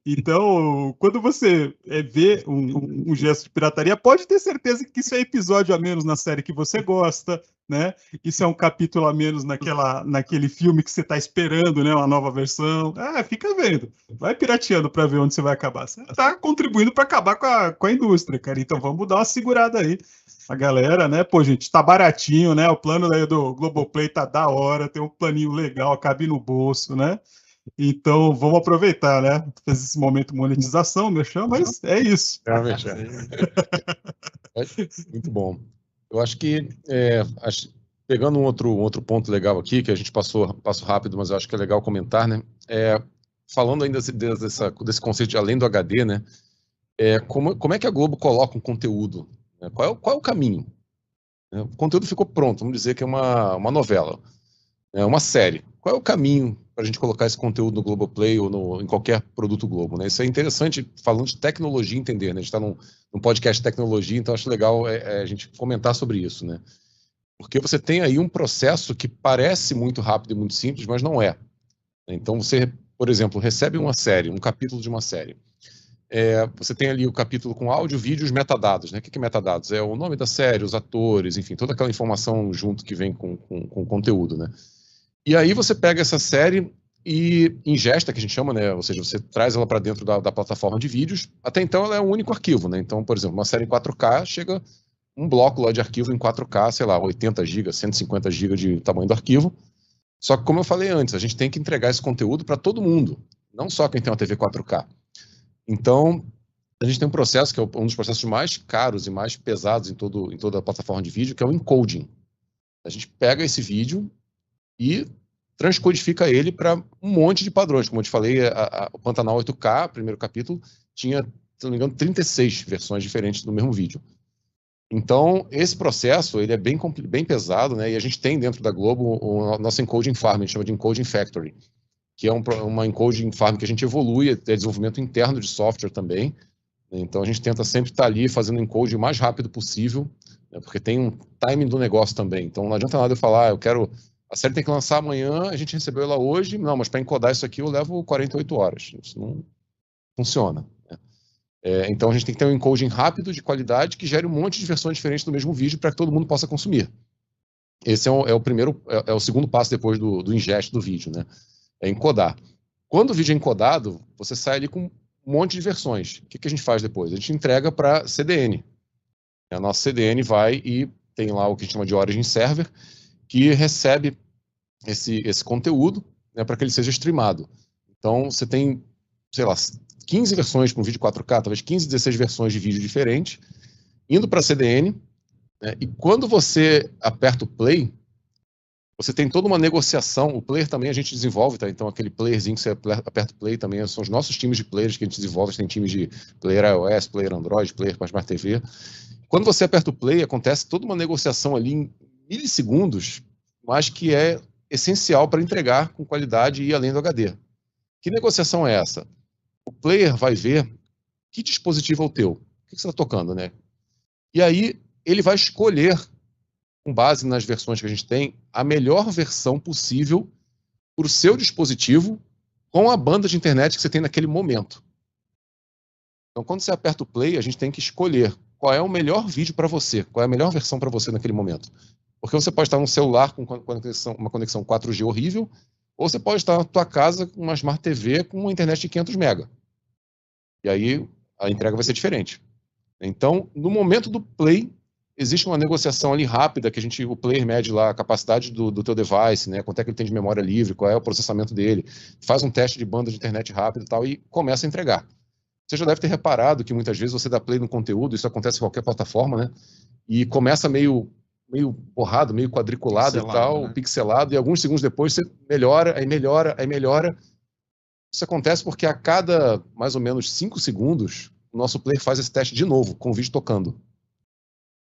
Então, quando você vê um gesto de pirataria, pode ter certeza que isso é episódio a menos na série que você gosta, né? Isso é um capítulo a menos naquele filme que você está esperando, né? Uma nova versão. Fica vendo. Vai pirateando para ver onde você vai acabar. Você está contribuindo para acabar com a indústria, cara. Então, vamos dar uma segurada aí. A galera, né? Pô, gente, tá baratinho, né? O plano aí do Globoplay tá da hora, tem um planinho legal, cabe no bolso, né? Então, vamos aproveitar, né? Fez esse momento monetização, mas é isso. Realmente muito bom. Eu acho que, pegando um outro ponto legal aqui, que a gente passo rápido, mas eu acho que é legal comentar, né? Falando ainda desse conceito de além do HD, né? Como é que a Globo coloca um conteúdo? Né? Qual é o caminho? O conteúdo ficou pronto, vamos dizer que é uma novela, uma série. Qual é o caminho para a gente colocar esse conteúdo no Globoplay ou em qualquer produto Globo, né? Isso é interessante, falando de tecnologia, entender, né? A gente está num podcast de tecnologia, então acho legal a gente comentar sobre isso, né? Porque você tem aí um processo que parece muito rápido e muito simples, mas não é. Então você, por exemplo, recebe uma série, um capítulo de uma série. Você tem ali o capítulo com áudio, vídeo, os metadados, né? O que é metadados? É o nome da série, os atores, enfim, toda aquela informação junto que vem com o conteúdo, né? E aí você pega essa série e ingesta, que a gente chama, né? Ou seja, você traz ela para dentro da plataforma de vídeos. Até então ela é um único arquivo, né? Então, por exemplo, uma série em 4K chega um bloco lá de arquivo em 4K, sei lá, 80 GB, 150 GB de tamanho do arquivo. Só que, como eu falei antes, a gente tem que entregar esse conteúdo para todo mundo, não só quem tem uma TV 4K. Então, a gente tem um processo que é um dos processos mais caros e mais pesados em toda a plataforma de vídeo, que é o encoding. A gente pega esse vídeo e transcodifica ele para um monte de padrões. Como eu te falei, o Pantanal 8K, primeiro capítulo, tinha, se não me engano, 36 versões diferentes do mesmo vídeo. Então, esse processo ele é bem pesado, né? E a gente tem dentro da Globo o nosso encoding farm, a gente chama de encoding factory, que é uma encoding farm que a gente evolui, é desenvolvimento interno de software também. Então, a gente tenta sempre estar ali fazendo o encoding o mais rápido possível né? Porque tem um timing do negócio também. Então não adianta nada eu falar, a série tem que lançar amanhã, a gente recebeu ela hoje, não, mas para encodar isso aqui eu levo 48 horas. Isso não funciona, né? Então a gente tem que ter um encoding rápido, de qualidade, que gere um monte de versões diferentes do mesmo vídeo para que todo mundo possa consumir. Esse é o segundo passo depois do ingest do vídeo, né? É encodar. Quando o vídeo é encodado, você sai ali com um monte de versões. O que a gente faz depois? A gente entrega para CDN. A nossa CDN vai e tem lá o que a gente chama de Origin Server, que recebe esse conteúdo, né, para que ele seja streamado. Então, você tem, sei lá, 15 versões para um vídeo 4K, talvez 15, 16 versões de vídeo diferentes, indo para a CDN, né, e quando você aperta o play, você tem toda uma negociação. O player também a gente desenvolve, tá? Então aquele playerzinho que você aperta o play também são os nossos times de players que a gente desenvolve. Tem times de player iOS, player Android, player para Smart TV. Quando você aperta o play, acontece toda uma negociação ali em milissegundos, mas que é essencial para entregar com qualidade e além do HD. Que negociação é essa? O player vai ver que dispositivo é o teu, o que você está tocando, né? E aí ele vai escolher, com base nas versões que a gente tem, a melhor versão possível para o seu dispositivo com a banda de internet que você tem naquele momento. Então, quando você aperta o play, a gente tem que escolher qual é o melhor vídeo para você, qual é a melhor versão para você naquele momento. Porque você pode estar num celular com uma conexão 4G horrível, ou você pode estar na tua casa com uma Smart TV com uma internet de 500 MB. E aí a entrega vai ser diferente. Então, no momento do play, existe uma negociação ali rápida, que o player mede lá a capacidade do teu device, né, quanto é que ele tem de memória livre, qual é o processamento dele, faz um teste de banda de internet rápido e tal, e começa a entregar. Você já deve ter reparado que muitas vezes você dá play no conteúdo, isso acontece em qualquer plataforma, né, e começa meio borrado, meio quadriculado pixelado, e tal, né? Pixelado, e alguns segundos depois você melhora, aí melhora, aí melhora. Isso acontece porque a cada mais ou menos 5 segundos, o nosso player faz esse teste de novo, com o vídeo tocando.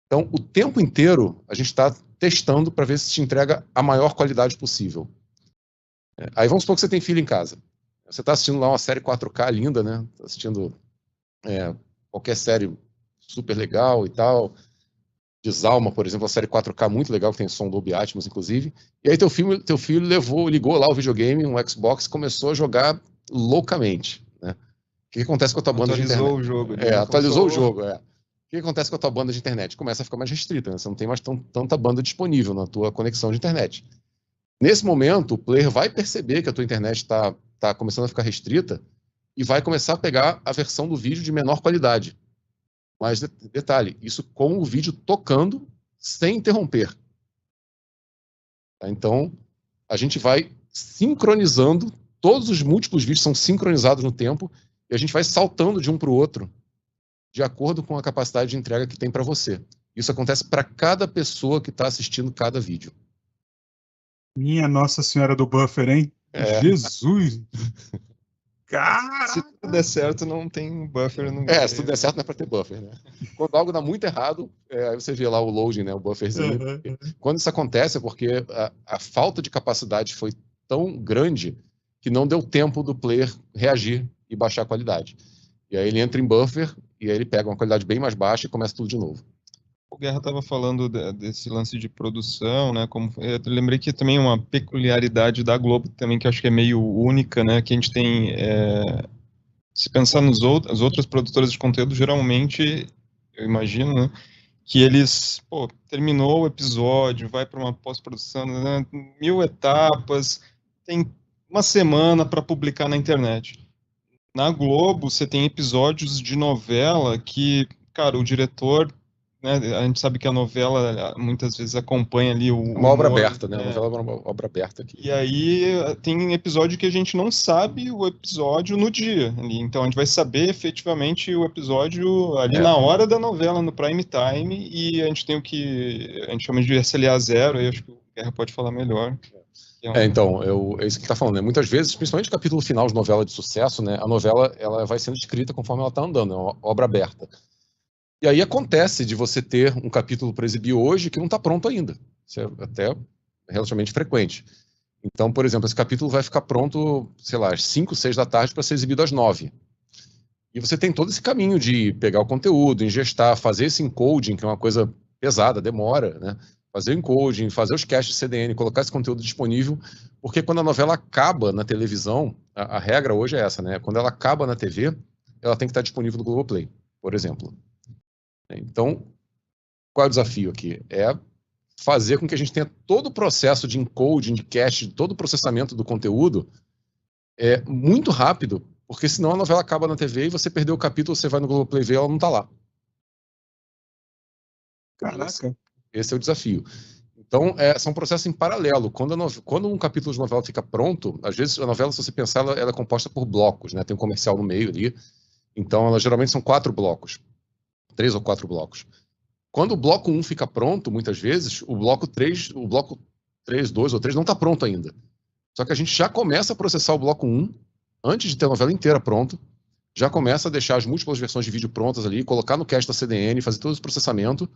Então, o tempo inteiro, a gente está testando para ver se te entrega a maior qualidade possível. Aí vamos supor que você tem filho em casa. Você está assistindo lá uma série 4K linda, né? Está assistindo qualquer série super legal e tal. Desalma, por exemplo, uma série 4K muito legal, que tem som Dolby Atmos, inclusive. E aí teu filho ligou lá o videogame, um Xbox, e começou a jogar loucamente, né? O que acontece com a tua banda de internet? Atualizou o jogo. Atualizou o jogo, O que acontece com a tua banda de internet? Começa a ficar mais restrita, né? Você não tem mais tanta banda disponível na tua conexão de internet. Nesse momento, o player vai perceber que a tua internet está começando a ficar restrita e vai começar a pegar a versão do vídeo de menor qualidade. Mas, detalhe, isso com o vídeo tocando sem interromper. Tá? Então, a gente vai sincronizando, todos os múltiplos vídeos são sincronizados no tempo, e a gente vai saltando de um para o outro, de acordo com a capacidade de entrega que tem para você. Isso acontece para cada pessoa que está assistindo cada vídeo. Minha Nossa Senhora do Buffer, hein? Jesus! Caraca! Se tudo der certo, não tem buffer. Se tudo der certo, não é para ter buffer, né? Quando algo dá muito errado, aí você vê lá o loading, né, o bufferzinho. Quando isso acontece é porque a falta de capacidade foi tão grande que não deu tempo do player reagir e baixar a qualidade. E aí ele entra em buffer e aí ele pega uma qualidade bem mais baixa e começa tudo de novo. O Guerra estava falando desse lance de produção, né? Eu lembrei que também uma peculiaridade da Globo também, que eu acho que é meio única, né? Que a gente tem, se pensar as outras produtoras de conteúdo, geralmente, eu imagino, né? Que eles, terminou o episódio, vai para uma pós-produção, né, 1000 etapas, tem uma semana para publicar na internet. Na Globo, você tem episódios de novela que, cara, o diretor... A gente sabe que a novela muitas vezes acompanha ali uma obra aberta, né? A novela é uma obra aberta aqui. E aí tem episódio que a gente não sabe o episódio no dia. Ali. Então a gente vai saber efetivamente o episódio ali na hora da novela, no prime time, e a gente tem o que a gente chama de SLA 0, aí acho que o Guerra pode falar melhor. Então, é isso que está falando, né? Muitas vezes, principalmente no capítulo final de novela de sucesso, né? A novela ela vai sendo escrita conforme ela está andando, é uma obra aberta. E aí acontece de você ter um capítulo para exibir hoje que não está pronto ainda. Isso é até relativamente frequente. Então, por exemplo, esse capítulo vai ficar pronto, sei lá, às 5, 6 da tarde para ser exibido às 9. E você tem todo esse caminho de pegar o conteúdo, ingestar, fazer esse encoding, que é uma coisa pesada, demora, né? Fazer o encoding, fazer os caches CDN, colocar esse conteúdo disponível, porque quando a novela acaba na televisão, a regra hoje é essa, né? Quando ela acaba na TV, ela tem que estar disponível no Globoplay, por exemplo. Então, qual é o desafio aqui? É fazer com que a gente tenha todo o processo de encoding, de cache, todo o processamento do conteúdo muito rápido, porque senão a novela acaba na TV e você perdeu o capítulo, você vai no Globoplay ver, ela não está lá. Caraca. Esse é o desafio. Então, são processos em paralelo. Quando um capítulo de novela fica pronto, às vezes a novela, se você pensar, ela é composta por blocos, né? Tem um comercial no meio ali. Então, ela geralmente são 4 blocos. 3 ou 4 blocos. Quando o bloco 1 fica pronto, muitas vezes, o bloco 3, 2 ou 3 não está pronto ainda. Só que a gente já começa a processar o bloco 1, antes de ter a novela inteira pronta, já começa a deixar as múltiplas versões de vídeo prontas ali, colocar no cache da CDN, fazer todo esse processamento,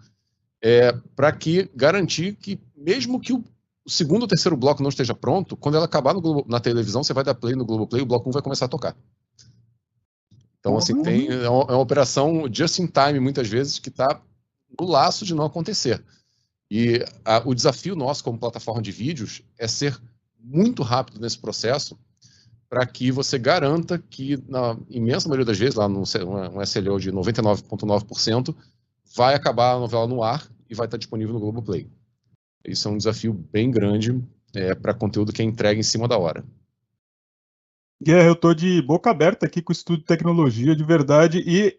para garantir que, mesmo que o segundo ou terceiro bloco não esteja pronto, quando ela acabar na televisão, você vai dar play no Globoplay, o bloco 1 vai começar a tocar. Então, assim, é uma operação just in time, muitas vezes, que está no laço de não acontecer. E o desafio nosso como plataforma de vídeos é ser muito rápido nesse processo, para que você garanta que, na imensa maioria das vezes, lá um SLO de 99,9%, vai acabar a novela no ar e vai estar disponível no Globoplay. Isso é um desafio bem grande para conteúdo que é entregue em cima da hora. Guerra, eu tô de boca aberta aqui com o estudo de tecnologia, de verdade, e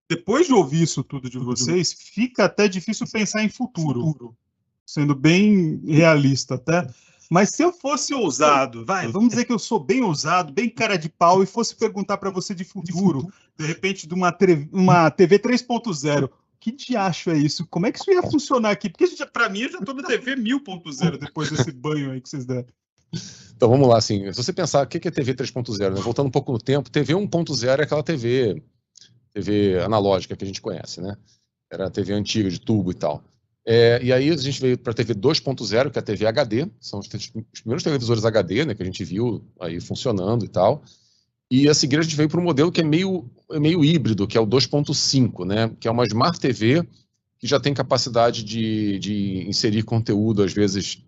depois de ouvir isso tudo de vocês, fica até difícil pensar em futuro, sendo bem realista até. Mas se eu fosse ousado, vamos dizer que eu sou bem ousado, bem cara de pau, e fosse perguntar para você de futuro, de repente de uma TV 3.0, que diacho é isso? Como é que isso ia funcionar aqui? Porque para mim eu já estou na TV 1000.0 depois desse banho aí que vocês deram. Então vamos lá, assim, se você pensar o que é TV 3.0, né? Voltando um pouco no tempo, TV 1.0 é aquela TV analógica que a gente conhece, né? Era a TV antiga, de tubo e tal. E aí a gente veio para a TV 2.0, que é a TV HD, são os primeiros televisores HD, né, que a gente viu aí funcionando e tal. E a seguir a gente veio para um modelo que é meio híbrido, que é o 2.5, né, que é uma Smart TV que já tem capacidade de inserir conteúdo, às vezes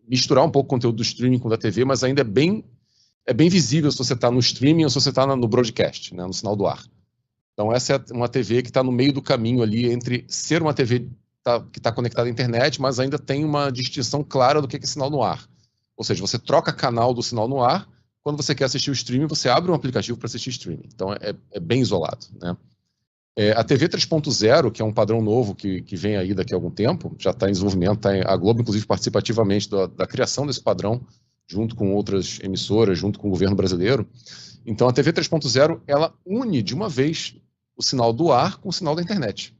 misturar um pouco o conteúdo do streaming com o da TV, mas ainda é bem visível se você está no streaming ou se você está no broadcast, né, no sinal do ar. Então essa é uma TV que está no meio do caminho ali entre ser uma TV que está conectada à internet, mas ainda tem uma distinção clara do que é sinal no ar. Ou seja, você troca canal do sinal no ar, quando você quer assistir o streaming, você abre um aplicativo para assistir streaming. Então é bem isolado, né? A TV 3.0, que é um padrão novo que vem aí daqui a algum tempo, já está em desenvolvimento, a Globo, inclusive, participa ativamente da criação desse padrão, junto com outras emissoras, junto com o governo brasileiro. Então, a TV 3.0, ela une de uma vez o sinal do ar com o sinal da internet.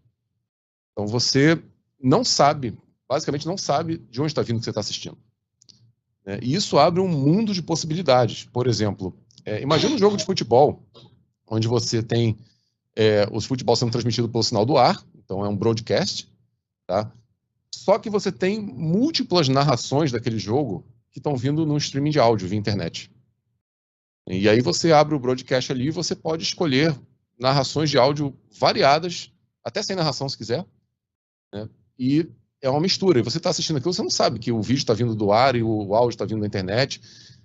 Então, você basicamente não sabe de onde está vindo o que você está assistindo. E isso abre um mundo de possibilidades. Por exemplo, imagina um jogo de futebol, onde você tem os futebol sendo transmitidos pelo sinal do ar, então é um broadcast, tá? Só que você tem múltiplas narrações daquele jogo que estão vindo no streaming de áudio via internet. E aí você abre o broadcast ali e você pode escolher narrações de áudio variadas, até sem narração se quiser, né? E é uma mistura. E você está assistindo aquilo, você não sabe que o vídeo está vindo do ar e o áudio está vindo da internet.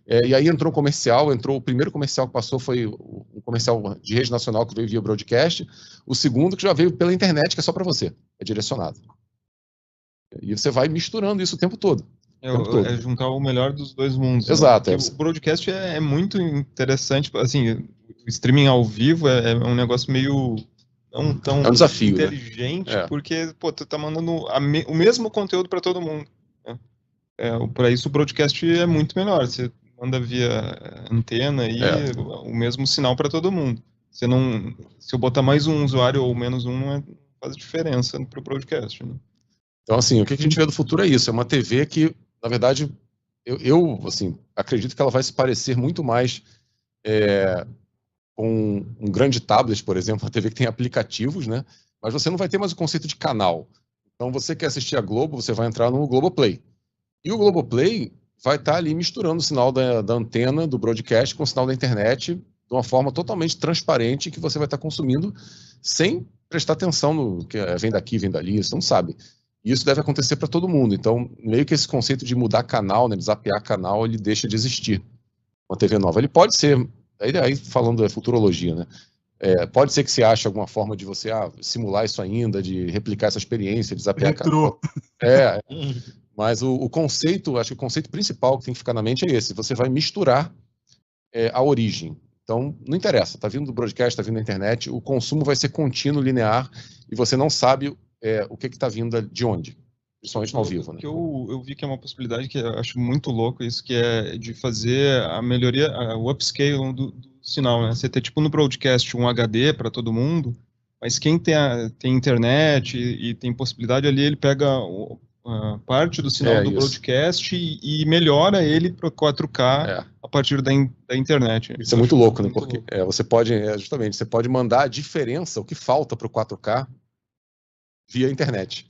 E aí entrou um comercial, o primeiro comercial que passou foi um comercial de rede nacional que veio via broadcast, o segundo que já veio pela internet, que é só para você, é direcionado. E você vai misturando isso o tempo todo. É juntar o melhor dos dois mundos. Exato. Né? O broadcast é muito interessante, assim, o streaming ao vivo é um negócio meio não tão um desafio, inteligente, né? Porque tu tá mandando o mesmo conteúdo para todo mundo. Né? Para isso o broadcast é muito melhor. Você manda via antena e o mesmo sinal para todo mundo. Se eu botar mais um usuário ou menos um, não faz diferença para o broadcast. Né? Então, assim, o que a gente vê do futuro é isso. É uma TV que, na verdade, eu assim, acredito que ela vai se parecer muito mais com um grande tablet, por exemplo, uma TV que tem aplicativos, né? Mas você não vai ter mais o conceito de canal. Então, você quer assistir a Globo, você vai entrar no Globoplay. E o Globoplay vai estar ali misturando o sinal da antena, do broadcast, com o sinal da internet, de uma forma totalmente transparente, que você vai estar consumindo sem prestar atenção no que vem daqui, vem dali, você não sabe. E isso deve acontecer para todo mundo. Então, meio que esse conceito de mudar canal, né, de zapear canal, ele deixa de existir. Uma TV nova. Ele pode ser, aí falando da futurologia, né? Pode ser que você ache alguma forma de você simular isso ainda, de replicar essa experiência, de zapear canal. Mas o conceito, acho que o conceito principal que tem que ficar na mente é esse. Você vai misturar a origem. Então, não interessa, tá vindo do broadcast, tá vindo da internet, o consumo vai ser contínuo, linear, e você não sabe o que está vindo de onde, principalmente no ao vivo. Né? Eu vi que é uma possibilidade que eu acho muito louco isso, que é de fazer a melhoria, o upscale do sinal, né? Você ter, tipo, no broadcast um HD para todo mundo, mas quem tem internet e tem possibilidade ali, ele pega parte do sinal do broadcast e melhora ele para 4K a partir da internet. Isso é muito louco, né? Porque você pode, justamente, você pode mandar a diferença, o que falta para o 4K via internet.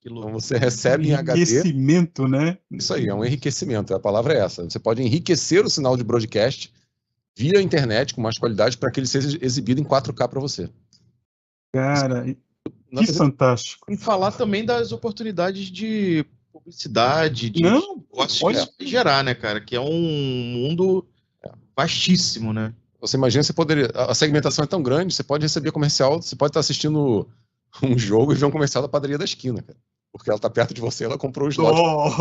Então você recebe em HD... Enriquecimento, né? Isso aí, é um enriquecimento, a palavra é essa. Você pode enriquecer o sinal de broadcast via internet com mais qualidade para que ele seja exibido em 4K para você. Cara, que fantástico. E falar também das oportunidades de publicidade, de gerar, né, cara? Que é um mundo vastíssimo, né? Você imagina, a segmentação é tão grande, você pode receber comercial, você pode estar assistindo um jogo e ver um comercial da padaria da esquina, cara. Porque ela tá perto de você, ela comprou os lotes.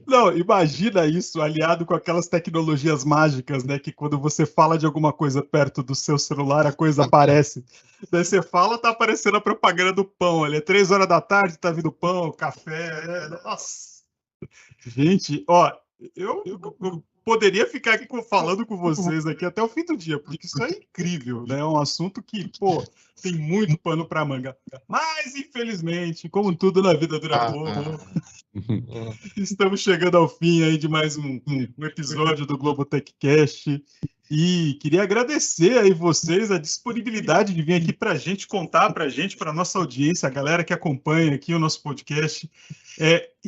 Não, imagina isso aliado com aquelas tecnologias mágicas, né? Que quando você fala de alguma coisa perto do seu celular, a coisa aparece. Daí você fala, tá aparecendo a propaganda do pão. Ali é 3 horas da tarde, tá vindo pão, café. Nossa! Gente, ó, eu poderia ficar aqui falando com vocês aqui até o fim do dia, porque isso é incrível, né? É um assunto que, tem muito pano para manga. Mas, infelizmente, como tudo na vida dura pouco, estamos chegando ao fim aí de mais um episódio do Globo TechCast. E queria agradecer aí vocês a disponibilidade de vir aqui para a gente contar para a gente, para a nossa audiência, a galera que acompanha aqui o nosso podcast,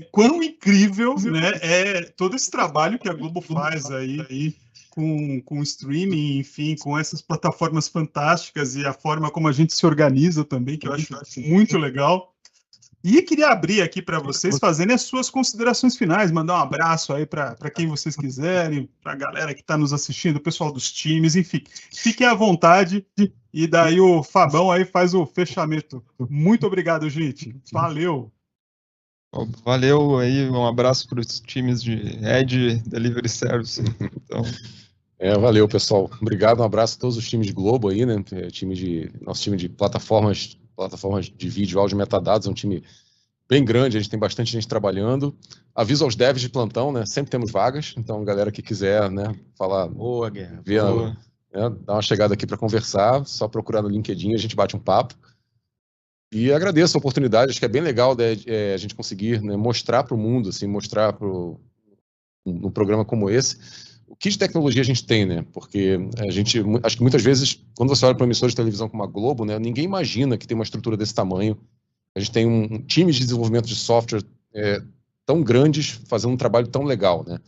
quão incrível, né, é todo esse trabalho que a Globo faz aí com streaming, enfim, com essas plataformas fantásticas e a forma como a gente se organiza também, que eu acho muito legal. E queria abrir aqui para vocês fazerem as suas considerações finais, mandar um abraço aí para quem vocês quiserem, para a galera que está nos assistindo, o pessoal dos times, enfim. Fiquem à vontade e daí o Fabão aí faz o fechamento. Muito obrigado, gente. Valeu! Valeu aí, um abraço para os times de Edge Delivery Service. Então... valeu, pessoal. Obrigado, um abraço a todos os times de Globo aí, né? Nosso time de plataformas de vídeo, áudio e metadados, é um time bem grande, a gente tem bastante gente trabalhando. Aviso aos devs de plantão, né? Sempre temos vagas, então galera que quiser, né, falar, boa, Guerra, dar uma chegada aqui para conversar, só procurar no LinkedIn, a gente bate um papo. E agradeço a oportunidade, acho que é bem legal a gente conseguir, né, mostrar para o mundo, assim, mostrar num programa como esse, o que de tecnologia a gente tem, né? Porque acho que muitas vezes, quando você olha para uma emissora de televisão como a Globo, né, ninguém imagina que tem uma estrutura desse tamanho. A gente tem um time de desenvolvimento de software tão grandes, fazendo um trabalho tão legal, né?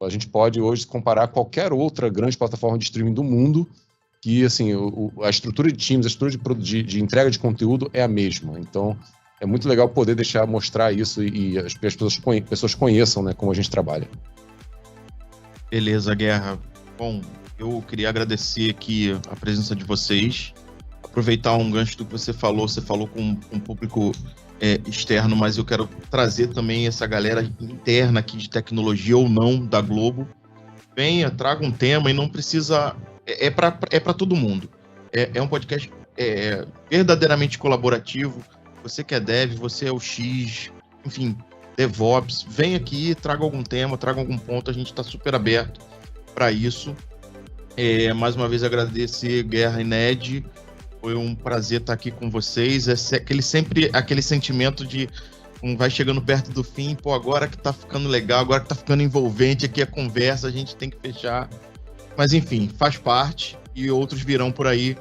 A gente pode hoje comparar qualquer outra grande plataforma de streaming do mundo, que assim, a estrutura de times, a estrutura de entrega de conteúdo é a mesma. Então, é muito legal poder mostrar isso e as pessoas conheçam, né, como a gente trabalha. Beleza, Guerra. Bom, eu queria agradecer aqui a presença de vocês, aproveitar um gancho do que você falou com um público externo, mas eu quero trazer também essa galera interna aqui de tecnologia ou não da Globo. Venha, traga um tema e não precisa... É para todo mundo. É um podcast verdadeiramente colaborativo. Você que é dev, você é o X, enfim... DevOps, vem aqui, traga algum tema, traga algum ponto, a gente está super aberto para isso. Mais uma vez agradecer Guerra e Ned, foi um prazer estar aqui com vocês. Aquele sentimento de vai chegando perto do fim, agora que tá ficando legal, agora que tá ficando envolvente aqui a conversa, a gente tem que fechar. Mas enfim, faz parte e outros virão por aí.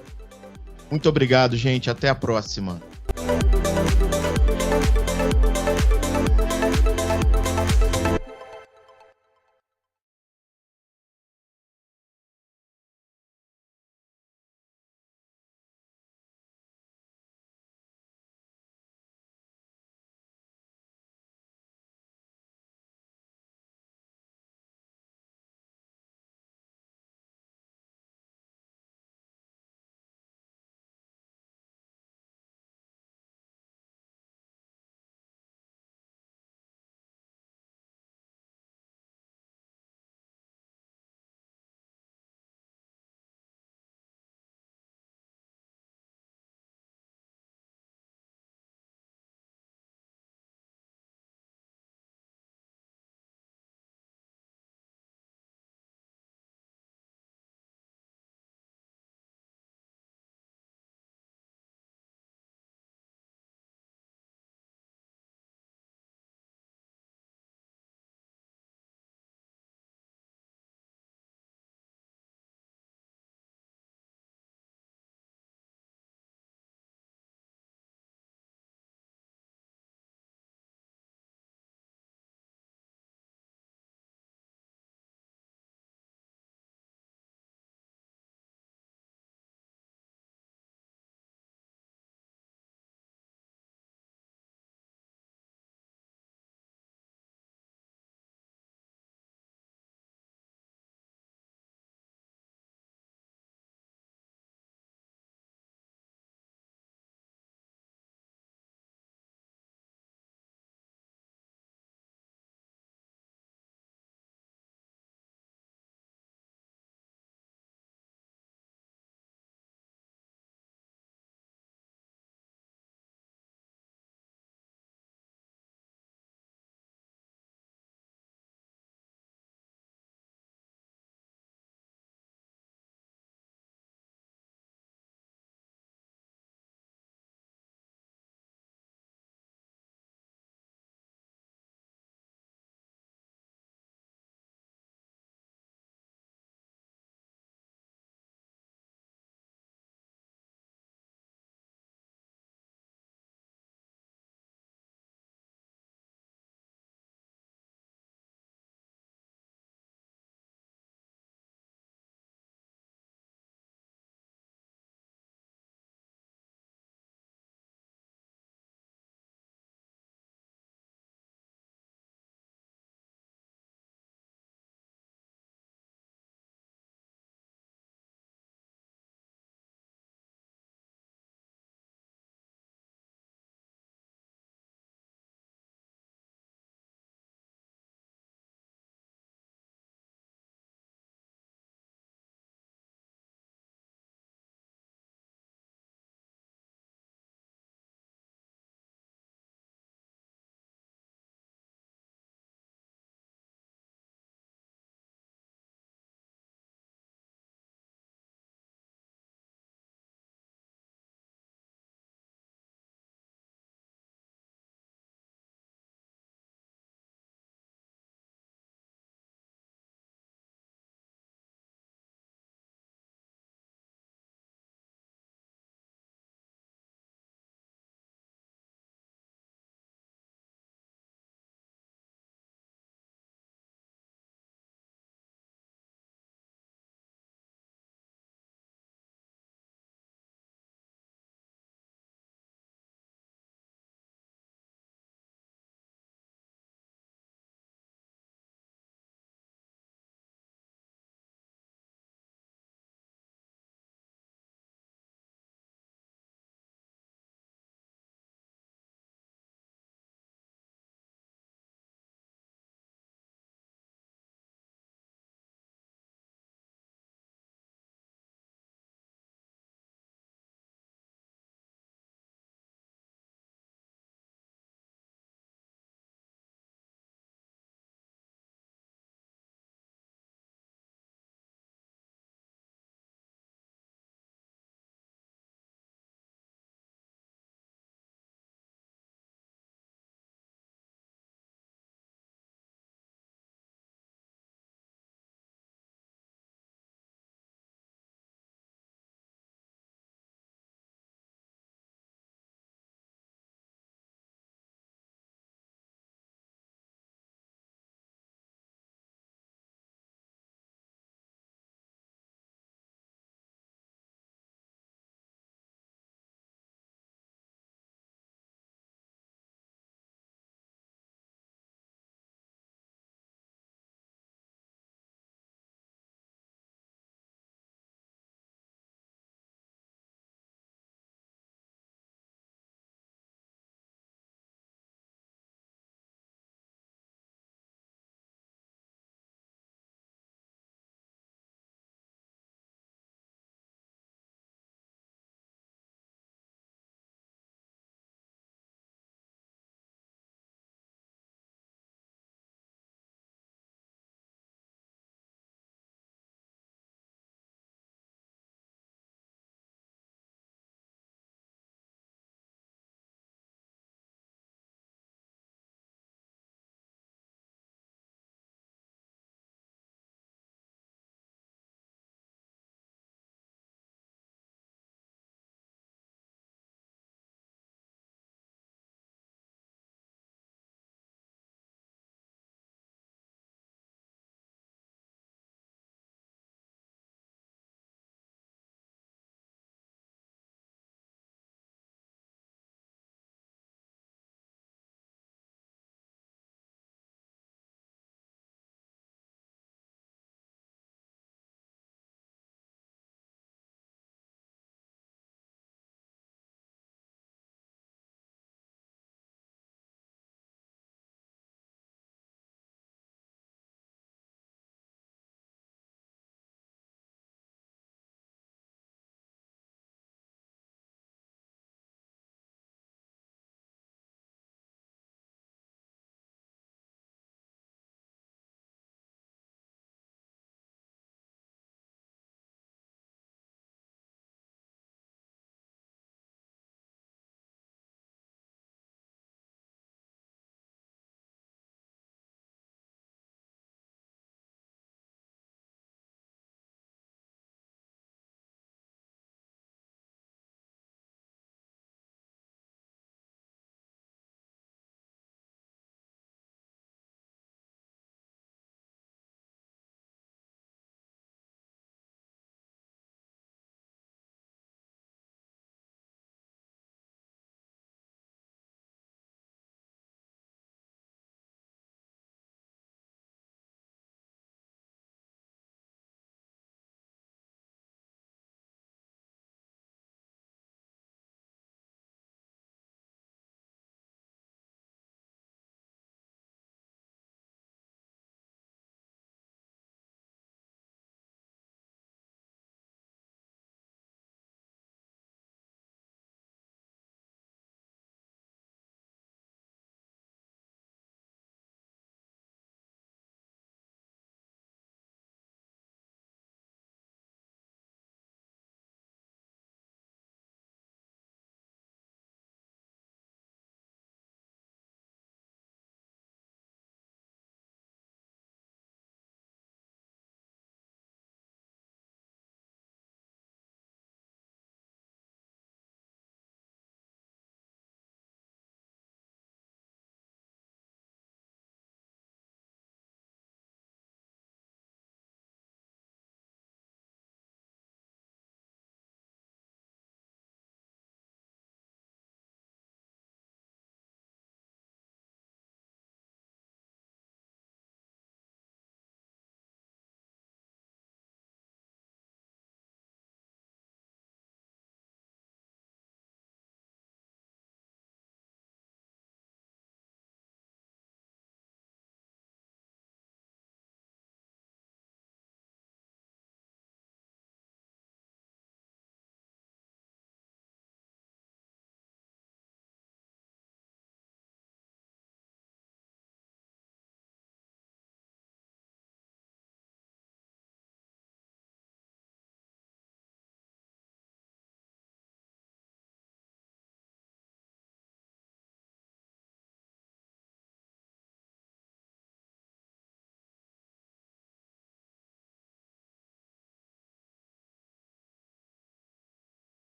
Muito obrigado, gente, até a próxima.